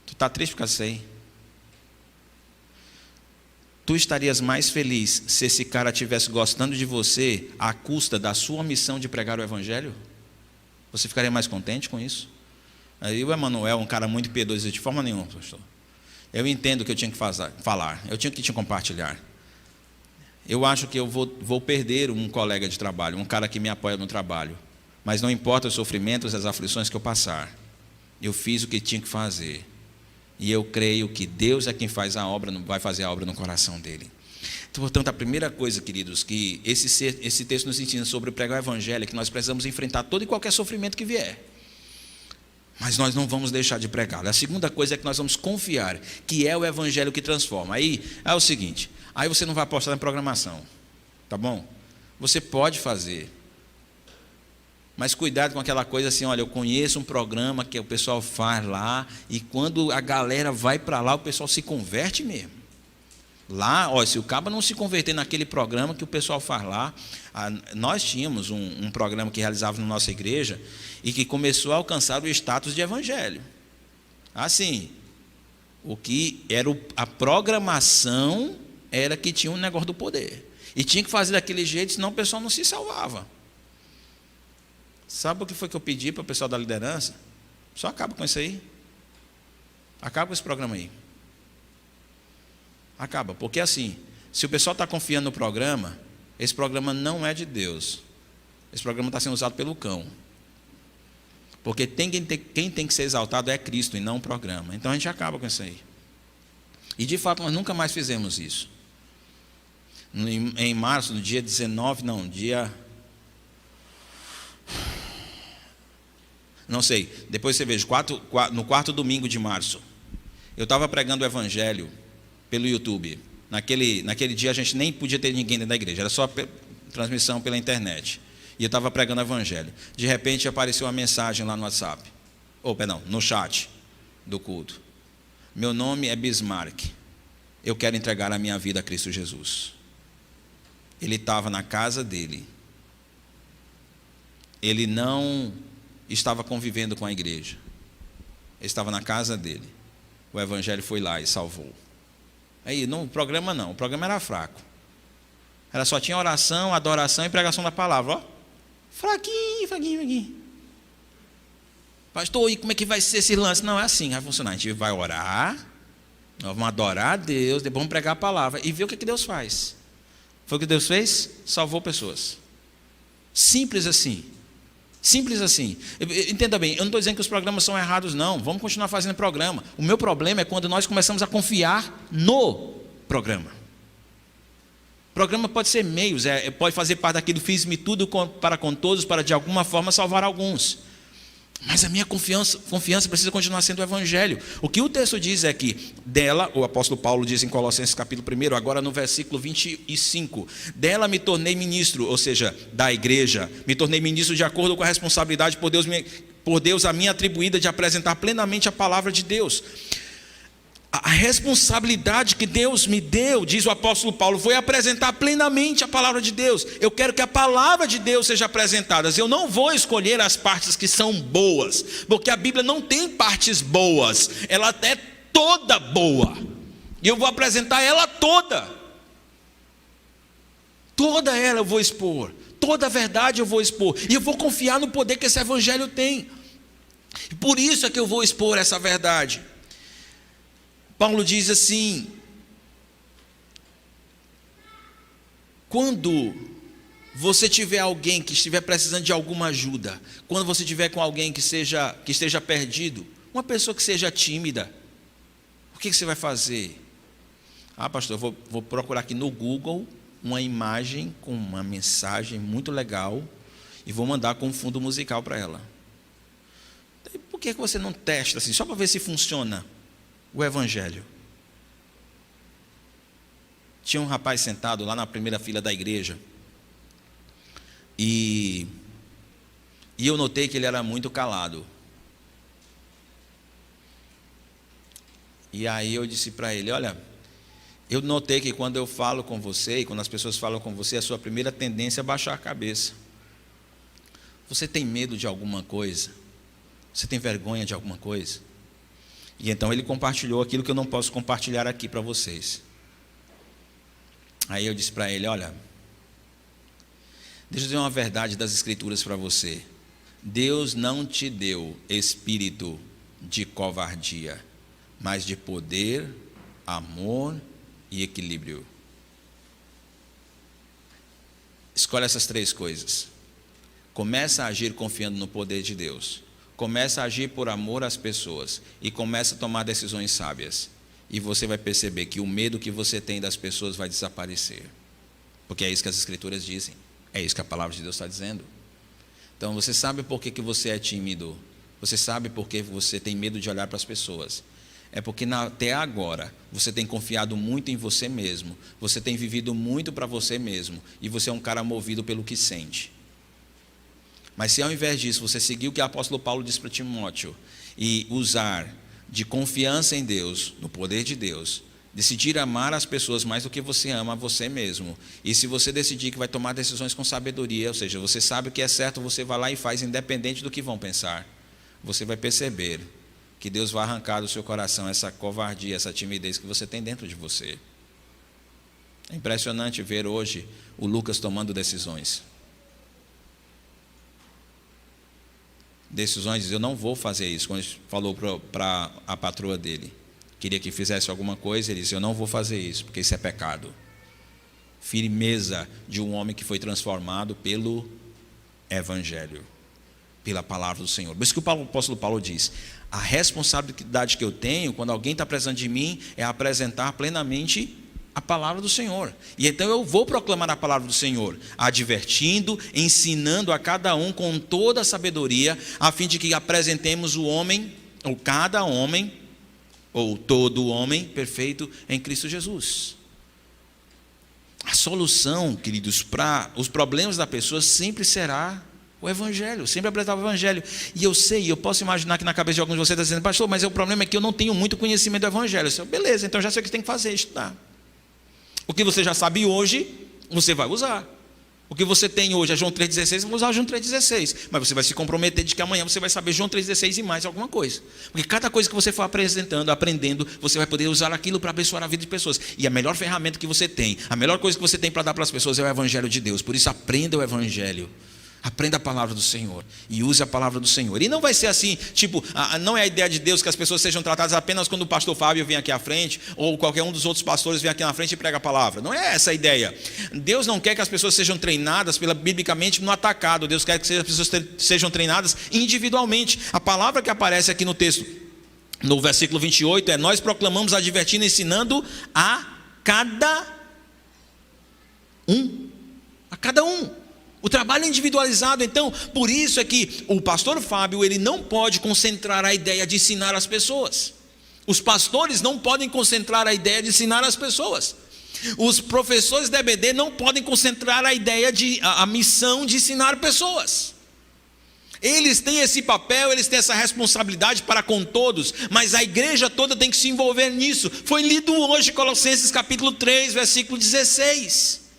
[SPEAKER 1] tu está triste por causa disso aí? Tu estarias mais feliz se esse cara estivesse gostando de você à custa da sua missão de pregar o evangelho? Você ficaria mais contente com isso? Aí o Emanuel, um cara muito piedoso, de forma nenhuma, pastor. Eu entendo o que eu tinha que falar, eu tinha que te compartilhar. Eu acho que eu vou perder um colega de trabalho, um cara que me apoia no trabalho. Mas não importa os sofrimentos, as aflições que eu passar. Eu fiz o que tinha que fazer. E eu creio que Deus é quem faz a obra, vai fazer a obra no coração dele. Então, portanto, a primeira coisa, queridos, que esse texto nos ensina sobre pregar o evangelho é que nós precisamos enfrentar todo e qualquer sofrimento que vier. Mas nós não vamos deixar de pregar. A segunda coisa é que nós vamos confiar que é o evangelho que transforma. Aí é o seguinte, aí você não vai apostar na programação, tá bom? Você pode fazer, mas cuidado com aquela coisa assim: olha, eu conheço um programa que o pessoal faz lá, e quando a galera vai para lá, o pessoal se converte mesmo. Lá, olha, se o cabo não se converter naquele programa que o pessoal faz lá, nós tínhamos um programa que realizava na nossa igreja e que começou a alcançar o status de evangelho. Assim, o que era a programação era que tinha um negócio do poder. E tinha que fazer daquele jeito, senão o pessoal não se salvava. Sabe o que foi que eu pedi para o pessoal da liderança? Só acaba com isso aí. Acaba com esse programa aí. Acaba, porque assim, se o pessoal está confiando no programa, esse programa não é de Deus. Esse programa está sendo usado pelo cão. Porque quem tem que ser exaltado é Cristo e não o programa. Então a gente acaba com isso aí. E de fato nós nunca mais fizemos isso. Em março, no dia 19, não sei, depois você veja, no quarto domingo de março, eu estava pregando o evangelho pelo YouTube. Naquele dia a gente nem podia ter ninguém dentro da igreja, era só transmissão pela internet. E eu estava pregando o evangelho. De repente apareceu uma mensagem lá no WhatsApp, no chat do culto: meu nome é Bismarck, eu quero entregar a minha vida a Cristo Jesus. Ele estava na casa dele, ele não estava convivendo com a igreja, ele estava na casa dele. O evangelho foi lá e salvou. Aí, o programa era fraco. Ela só tinha oração, adoração e pregação da palavra. Ó, fraquinho. Pastor, e como é que vai ser esse lance? Não, é assim, vai funcionar. A gente vai orar, nós vamos adorar a Deus, depois vamos pregar a palavra e ver o que Deus faz. Foi o que Deus fez? Salvou pessoas. Simples assim. Simples assim. Entenda bem, eu não estou dizendo que os programas são errados, não. Vamos continuar fazendo programa. O meu problema é quando nós começamos a confiar no programa. O programa pode ser meios, pode fazer parte daquilo: fiz-me tudo para com todos, para de alguma forma salvar alguns. Mas a minha confiança precisa continuar sendo o evangelho. O que o texto diz é que dela, o apóstolo Paulo diz em Colossenses capítulo 1, agora no versículo 25, dela me tornei ministro, ou seja, da igreja, me tornei ministro de acordo com a responsabilidade por Deus a mim atribuída de apresentar plenamente a palavra de Deus. A responsabilidade que Deus me deu, diz o apóstolo Paulo, foi apresentar plenamente a palavra de Deus. Eu quero que a palavra de Deus seja apresentada. Eu não vou escolher as partes que são boas, porque a Bíblia não tem partes boas, ela é toda boa. E eu vou apresentar ela toda. Toda ela eu vou expor, toda a verdade eu vou expor. E eu vou confiar no poder que esse evangelho tem. E por isso é que eu vou expor essa verdade. Paulo diz assim: quando você tiver alguém que estiver precisando de alguma ajuda, quando você tiver com alguém que esteja perdido, uma pessoa que seja tímida, o que você vai fazer? Pastor, eu vou procurar aqui no Google uma imagem com uma mensagem muito legal e vou mandar com um fundo musical para ela. Por que você não testa assim, só para ver se funciona o evangelho? Tinha um rapaz sentado lá na primeira fila da igreja e eu notei que ele era muito calado. E aí eu disse para ele: olha, eu notei que quando eu falo com você e quando as pessoas falam com você, a sua primeira tendência é baixar a cabeça. Você tem medo de alguma coisa? Você tem vergonha de alguma coisa? E então ele compartilhou aquilo que eu não posso compartilhar aqui para vocês. Aí eu disse para ele: olha, deixa eu dizer uma verdade das Escrituras para você. Deus não te deu espírito de covardia, mas de poder, amor e equilíbrio. Escolhe essas 3 coisas. Começa a agir confiando no poder de Deus. Começa a agir por amor às pessoas. E começa a tomar decisões sábias. E você vai perceber que o medo que você tem das pessoas vai desaparecer. Porque é isso que as Escrituras dizem. É isso que a palavra de Deus está dizendo. Então você sabe por que você é tímido. Você sabe por que você tem medo de olhar para as pessoas. É porque até agora você tem confiado muito em você mesmo. Você tem vivido muito para você mesmo. E você é um cara movido pelo que sente. Mas se ao invés disso você seguir o que o apóstolo Paulo disse para Timóteo e usar de confiança em Deus, no poder de Deus, decidir amar as pessoas mais do que você ama você mesmo, e se você decidir que vai tomar decisões com sabedoria, ou seja, você sabe o que é certo, você vai lá e faz independente do que vão pensar, você vai perceber que Deus vai arrancar do seu coração essa covardia, essa timidez que você tem dentro de você. É impressionante ver hoje o Lucas tomando decisões. Decisões, eu não vou fazer isso. Quando ele falou para a patroa dele, queria que fizesse alguma coisa, ele disse: eu não vou fazer isso, porque isso é pecado. Firmeza de um homem que foi transformado pelo Evangelho, pela palavra do Senhor. Por isso que o apóstolo Paulo diz: a responsabilidade que eu tenho, quando alguém está precisando de mim, é apresentar plenamente a palavra do Senhor. E então eu vou proclamar a palavra do Senhor, advertindo, ensinando a cada um com toda a sabedoria, a fim de que apresentemos o homem, ou cada homem, ou todo homem perfeito em Cristo Jesus. A solução, queridos, para os problemas da pessoa sempre será o Evangelho, sempre apresentar o Evangelho. E eu sei, eu posso imaginar que na cabeça de alguns de vocês está dizendo: pastor, mas o problema é que eu não tenho muito conhecimento do Evangelho. Eu disse: beleza, então já sei o que você tem que fazer, estudar. O que você já sabe hoje, você vai usar. O que você tem hoje é João 3,16, você vai usar João 3,16. Mas você vai se comprometer de que amanhã você vai saber João 3,16 e mais alguma coisa. Porque cada coisa que você for apresentando, aprendendo, você vai poder usar aquilo para abençoar a vida de pessoas. E a melhor ferramenta que você tem, a melhor coisa que você tem para dar para as pessoas é o Evangelho de Deus. Por isso, aprenda o Evangelho. Aprenda a palavra do Senhor e use a palavra do Senhor. E não vai ser assim, tipo, não é a ideia de Deus que as pessoas sejam tratadas apenas quando o pastor Fábio vem aqui à frente, ou qualquer um dos outros pastores vem aqui na frente e prega a palavra. Não é essa a ideia. Deus não quer que as pessoas sejam treinadas biblicamente no atacado. Deus quer que as pessoas sejam treinadas individualmente. A palavra que aparece aqui no texto, no versículo 28, é: nós proclamamos, advertindo, ensinando a cada um. A cada um. O trabalho é individualizado. Então, por isso é que o pastor Fábio, ele não pode concentrar a ideia de ensinar as pessoas. Os pastores não podem concentrar a ideia de ensinar as pessoas. Os professores da EBD não podem concentrar a missão de ensinar pessoas. Eles têm esse papel, eles têm essa responsabilidade para com todos, mas a igreja toda tem que se envolver nisso. Foi lido hoje Colossenses capítulo 3, versículo 16.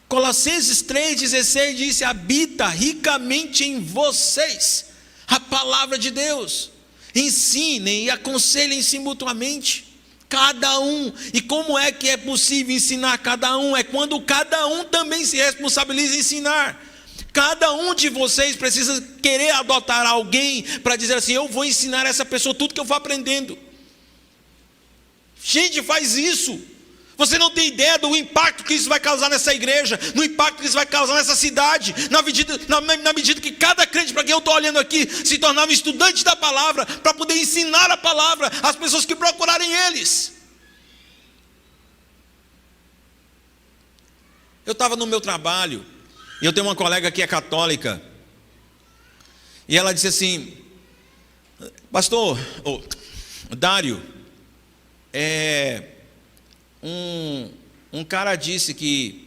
[SPEAKER 1] Colossenses 3,16 diz: habita ricamente em vocês a palavra de Deus. Ensinem e aconselhem-se mutuamente, cada um. E como é que é possível ensinar cada um? É quando cada um também se responsabiliza em ensinar. Cada um de vocês precisa querer adotar alguém para dizer assim: eu vou ensinar essa pessoa tudo que eu vou aprendendo. Gente, faz isso. Você não tem ideia do impacto que isso vai causar nessa igreja, no impacto que isso vai causar nessa cidade, na medida que cada crente, para quem eu estou olhando aqui, se tornava estudante da palavra, para poder ensinar a palavra às pessoas que procurarem eles. Eu estava no meu trabalho, e eu tenho uma colega que é católica, e ela disse assim: pastor, Dário, um cara disse que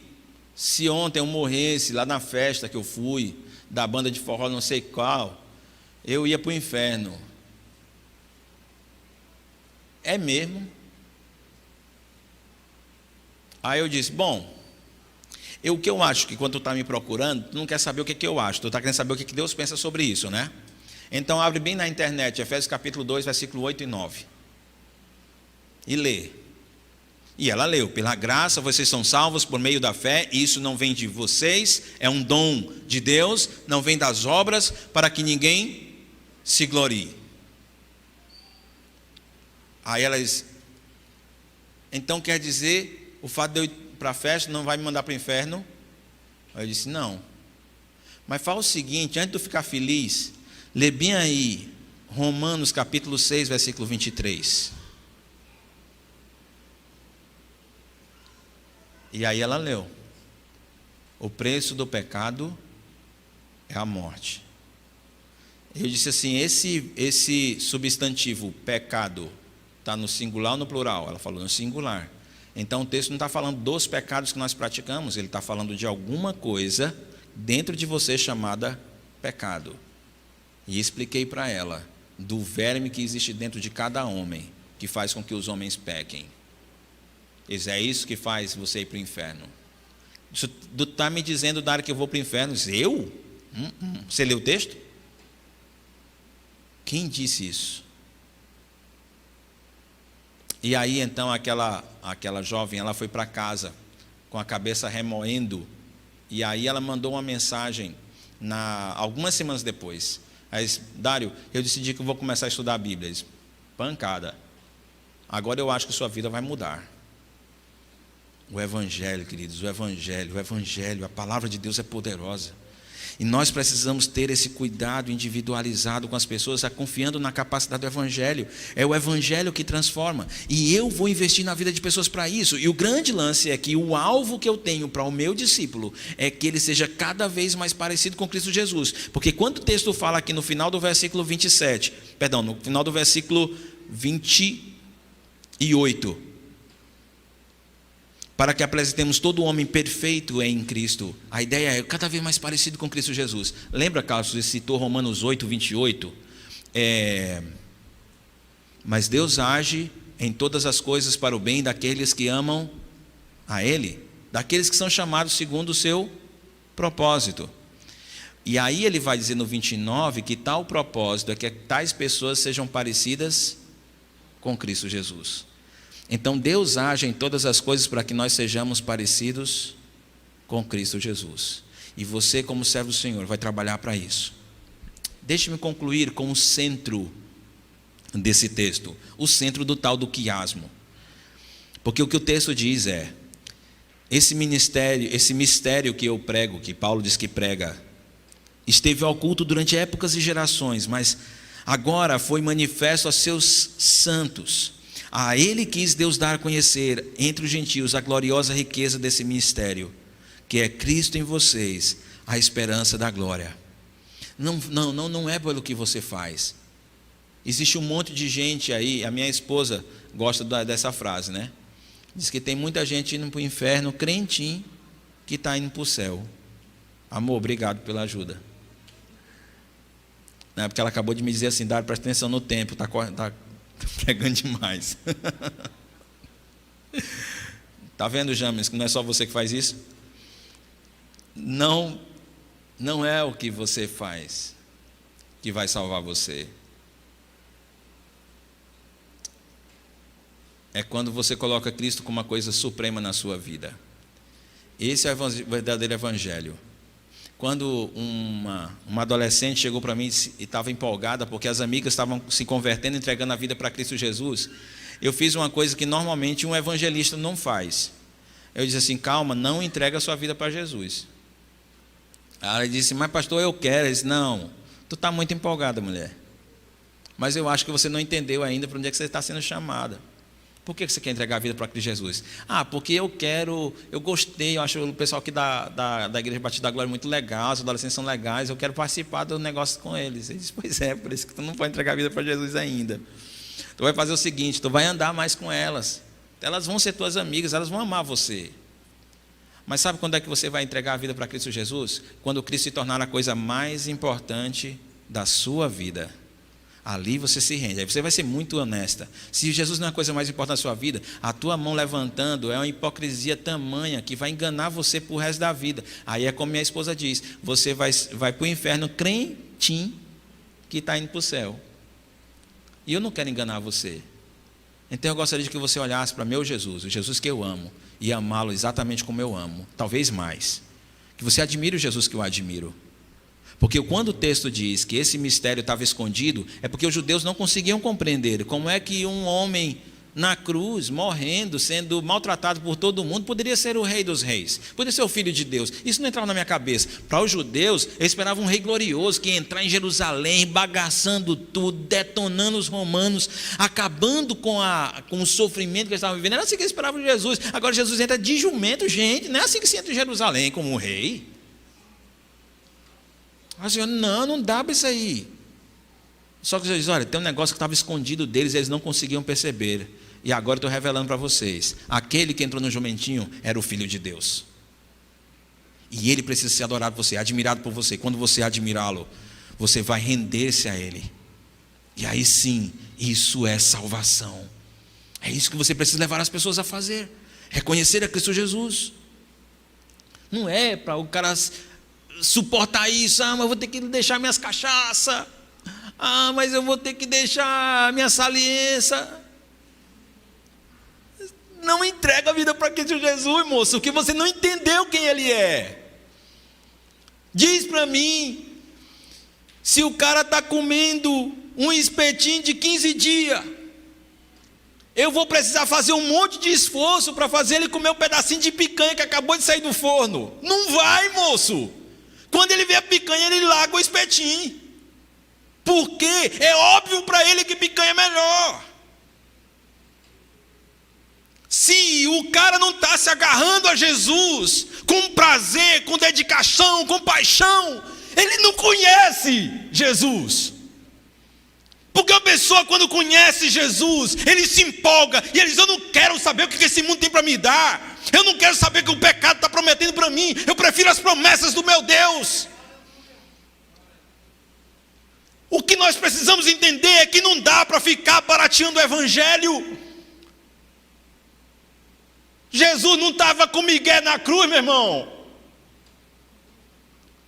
[SPEAKER 1] se ontem eu morresse lá na festa que eu fui, da banda de forró não sei qual, eu ia para o inferno. É mesmo? Aí eu disse: bom, O que eu acho que quando tu está me procurando, tu não quer saber o que eu acho, tu está querendo saber o que Deus pensa sobre isso, né? Então abre bem na internet, Efésios capítulo 2, versículo 8 e 9. E lê. E ela leu: pela graça vocês são salvos por meio da fé, e isso não vem de vocês, é um dom de Deus, não vem das obras, para que ninguém se glorie. Aí ela diz: então quer dizer, o fato de eu ir para a festa não vai me mandar para o inferno? Aí eu disse: não. Mas fala o seguinte, antes de eu ficar feliz, lê bem aí, Romanos capítulo 6, versículo 23. E aí ela leu: o preço do pecado é a morte. Eu disse assim: esse substantivo, pecado, está no singular ou no plural? Ela falou no singular. Então o texto não está falando dos pecados que nós praticamos, ele está falando de alguma coisa dentro de você chamada pecado. E expliquei para ela do verme que existe dentro de cada homem, que faz com que os homens pequem. É isso que faz você ir para o inferno. Tu está me dizendo, Dário, que eu vou para o inferno? Eu? Você leu o texto? Quem disse isso? E aí então aquela jovem, ela foi para casa com a cabeça remoendo. E aí ela mandou uma mensagem algumas semanas depois. Aí disse: Dário, eu decidi que eu vou começar a estudar a Bíblia. Disse: pancada. Agora eu acho que sua vida vai mudar. O Evangelho, queridos, o Evangelho, a palavra de Deus é poderosa. E nós precisamos ter esse cuidado individualizado com as pessoas, confiando na capacidade do Evangelho. É o Evangelho que transforma. E eu vou investir na vida de pessoas para isso. E o grande lance é que o alvo que eu tenho para o meu discípulo é que ele seja cada vez mais parecido com Cristo Jesus. Porque quando o texto fala aqui no final do versículo 27, no final do versículo 28, para que apresentemos todo o homem perfeito em Cristo. A ideia é cada vez mais parecido com Cristo Jesus. Lembra, Carlos, você citou Romanos 8, 28? Mas Deus age em todas as coisas para o bem daqueles que amam a Ele, daqueles que são chamados segundo o seu propósito. E aí ele vai dizer no 29 que tal propósito é que tais pessoas sejam parecidas com Cristo Jesus. Então Deus age em todas as coisas para que nós sejamos parecidos com Cristo Jesus. E você, como servo do Senhor, vai trabalhar para isso. Deixe-me concluir com o centro desse texto, o centro do tal do quiasmo. Porque o que o texto diz é: esse mistério que eu prego, que Paulo diz que prega, esteve oculto durante épocas e gerações, mas agora foi manifesto a seus santos. A ele quis Deus dar a conhecer entre os gentios a gloriosa riqueza desse mistério, que é Cristo em vocês, a esperança da glória. Não é pelo que você faz. Existe um monte de gente aí, a minha esposa gosta dessa frase, né? Diz que tem muita gente indo para o inferno, crentinho, que está indo para o céu. Amor, obrigado pela ajuda. Não é porque ela acabou de me dizer assim: Dário, presta atenção no tempo, está pregando demais. Está vendo, James, que não é só você que faz isso? Não é o que você faz que vai salvar você. É quando você coloca Cristo como uma coisa suprema na sua vida. Esse é o verdadeiro evangelho. Quando uma adolescente chegou para mim e estava empolgada porque as amigas estavam se convertendo, entregando a vida para Cristo Jesus, eu fiz uma coisa que normalmente um evangelista não faz. Eu disse assim: calma, não entrega a sua vida para Jesus. Ela disse: mas pastor, eu quero. Eu disse: não, tu está muito empolgada, mulher, mas eu acho que você não entendeu ainda para onde é que você está sendo chamada. Por que você quer entregar a vida para Cristo Jesus? Porque eu gostei, eu acho o pessoal aqui da Igreja Batista da Glória muito legal, os adolescentes são legais, eu quero participar do negócio com eles. Ele disse: pois é, por isso que tu não pode entregar a vida para Jesus ainda. Tu vai fazer o seguinte: tu vai andar mais com elas, elas vão ser tuas amigas, elas vão amar você. Mas sabe quando é que você vai entregar a vida para Cristo Jesus? Quando Cristo se tornar a coisa mais importante da sua vida. Ali você se rende, aí você vai ser muito honesta. Se Jesus não é a coisa mais importante da sua vida, a tua mão levantando é uma hipocrisia tamanha que vai enganar você por resto da vida. Aí é como minha esposa diz, você vai para o inferno crentinho que está indo para o céu. E eu não quero enganar você. Então eu gostaria de que você olhasse para meu Jesus, o Jesus que eu amo, e amá-lo exatamente como eu amo, talvez mais. Que você admire o Jesus que eu admiro. Porque quando o texto diz que esse mistério estava escondido, é porque os judeus não conseguiam compreender como é que um homem na cruz, morrendo, sendo maltratado por todo mundo, poderia ser o rei dos reis, poderia ser o filho de Deus. Isso não entrava na minha cabeça. Para os judeus, eles esperavam um rei glorioso que ia entrar em Jerusalém, bagaçando tudo, detonando os romanos, acabando com o sofrimento que eles estavam vivendo. Era assim que eles esperavam de Jesus. Agora Jesus entra de jumento, gente, não é assim que se entra em Jerusalém como um rei. Mas Senhor, não dá para isso aí. Só que Jesus diz, olha, tem um negócio que estava escondido deles, eles não conseguiam perceber. E agora eu estou revelando para vocês. Aquele que entrou no jumentinho era o Filho de Deus. E ele precisa ser adorado por você, admirado por você. Quando você admirá-lo, você vai render-se a ele. E aí sim, isso é salvação. É isso que você precisa levar as pessoas a fazer. Reconhecer a Cristo Jesus. Não é para o cara suportar isso. Mas eu vou ter que deixar minhas cachaças. Mas eu vou ter que deixar minha saliência. Não entrega a vida para Cristo Jesus, moço, porque você não entendeu quem Ele é. Diz para mim, se o cara está comendo um espetinho de 15 dias, eu vou precisar fazer um monte de esforço para fazer ele comer um pedacinho de picanha que acabou de sair do forno. Não vai, moço. Quando ele vê a picanha, ele larga o espetinho. Porque é óbvio para ele que picanha é melhor. Se o cara não está se agarrando a Jesus com prazer, com dedicação, com paixão, ele não conhece Jesus. Porque a pessoa, quando conhece Jesus, ele se empolga e ele diz, eu não quero saber o que esse mundo tem para me dar. Eu não quero saber o que o pecado está prometendo para mim. Eu prefiro as promessas do meu Deus. O que nós precisamos entender é que não dá para ficar barateando o evangelho. Jesus não estava com Miguel na cruz, meu irmão.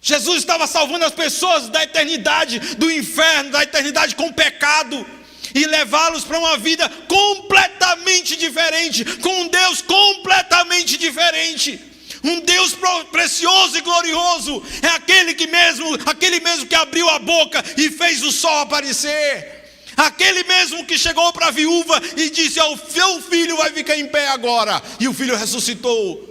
[SPEAKER 1] Jesus estava salvando as pessoas da eternidade, do inferno, da eternidade com pecado, e levá-los para uma vida completamente diferente, com um Deus completamente diferente. Um Deus precioso e glorioso é aquele mesmo que abriu a boca e fez o sol aparecer. Aquele mesmo que chegou para a viúva e disse, o seu filho vai ficar em pé agora. E o filho ressuscitou.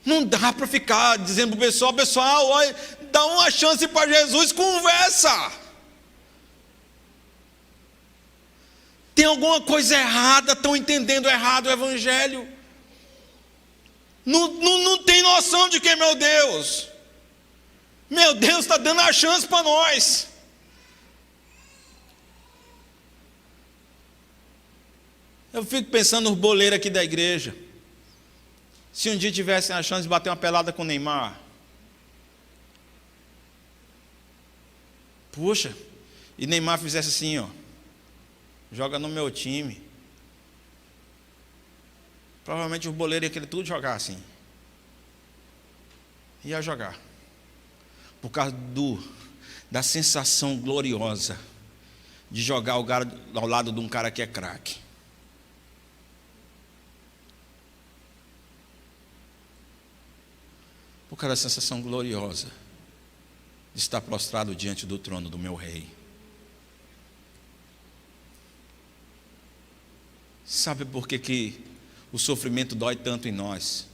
[SPEAKER 1] Não dá para ficar dizendo para o pessoal, olha, dá uma chance para Jesus, conversa. Tem alguma coisa errada, estão entendendo errado o evangelho. Não tem noção de quem é meu Deus. Meu Deus está dando a chance para nós. Eu fico pensando nos boleiros aqui da igreja. Se um dia tivessem a chance de bater uma pelada com o Neymar. Puxa, e Neymar fizesse assim, ó. Joga no meu time. Provavelmente os boleiros iam querer tudo jogar assim. Ia jogar. Por causa da sensação gloriosa de jogar ao lado de um cara que é craque. Por causa da sensação gloriosa de estar prostrado diante do trono do meu rei. Sabe por que o sofrimento dói tanto em nós?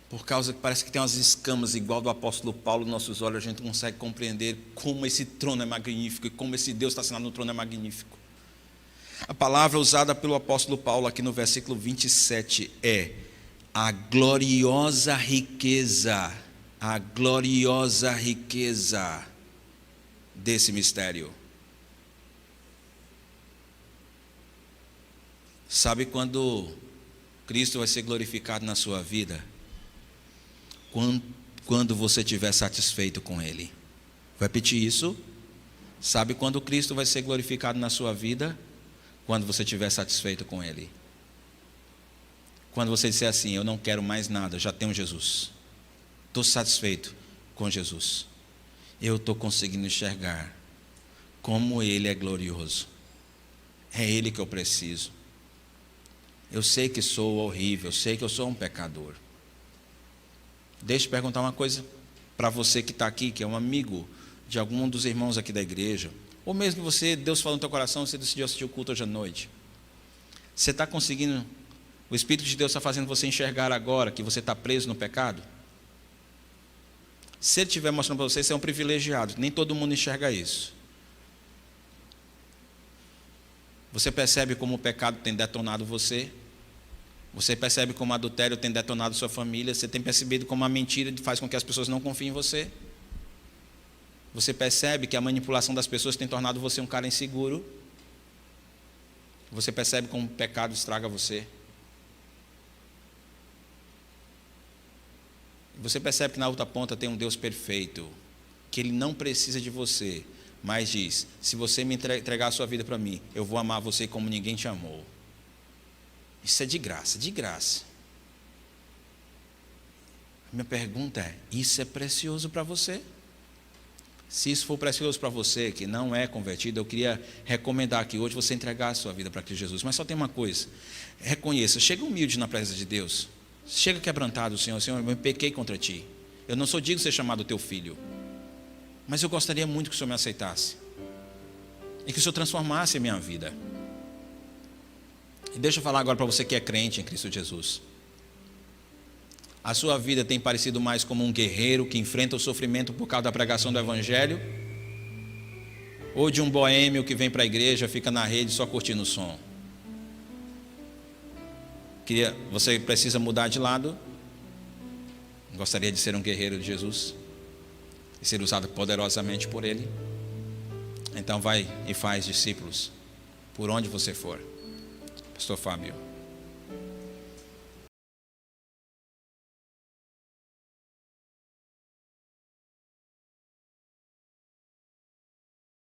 [SPEAKER 1] Por causa que parece que tem umas escamas igual do apóstolo Paulo nos nossos olhos, a gente não consegue compreender como esse trono é magnífico e como esse Deus está sentado no trono é magnífico. A palavra usada pelo apóstolo Paulo aqui no versículo 27 é a gloriosa riqueza desse mistério. Sabe quando Cristo vai ser glorificado na sua vida? quando você estiver satisfeito com Ele. Vou repetir isso. Sabe quando Cristo vai ser glorificado na sua vida? Quando você estiver satisfeito com Ele. Quando você disser assim: eu não quero mais nada, já tenho Jesus. Estou satisfeito com Jesus. Eu estou conseguindo enxergar como Ele é glorioso. É Ele que eu preciso. Eu sei que sou horrível, eu sei que eu sou um pecador. Deixa eu perguntar uma coisa para você que está aqui, que é um amigo de algum dos irmãos aqui da igreja, ou mesmo que você, Deus falou no teu coração, você decidiu assistir o culto hoje à noite. Você está conseguindo, o Espírito de Deus está fazendo você enxergar agora que você está preso no pecado? Se Ele estiver mostrando para você, você é um privilegiado, nem todo mundo enxerga isso. Você percebe como o pecado tem detonado você? Você percebe como o adultério tem detonado sua família? Você tem percebido como a mentira faz com que as pessoas não confiem em você? Você percebe que a manipulação das pessoas tem tornado você um cara inseguro? Você percebe como o pecado estraga você? Você percebe que na outra ponta tem um Deus perfeito, que Ele não precisa de você, mas diz: se você me entregar a sua vida para mim, eu vou amar você como ninguém te amou. Isso é de graça, de graça. Minha pergunta é: isso é precioso para você? Se isso for precioso para você, que não é convertido, eu queria recomendar aqui hoje você entregar a sua vida para Cristo Jesus. Mas só tem uma coisa: reconheça, chega humilde na presença de Deus. Chega quebrantado: Senhor, eu pequei contra Ti. Eu não sou digno de ser chamado Teu filho, mas eu gostaria muito que o Senhor me aceitasse e que o Senhor transformasse a minha vida. E deixa eu falar agora para você que é crente em Cristo Jesus. A sua vida tem parecido mais como um guerreiro que enfrenta o sofrimento por causa da pregação do Evangelho, ou de um boêmio que vem para a igreja, fica na rede só curtindo o som? Você precisa mudar de lado. Gostaria de ser um guerreiro de Jesus e ser usado poderosamente por Ele? Então vai e faz discípulos por onde você for. Pastor Fábio.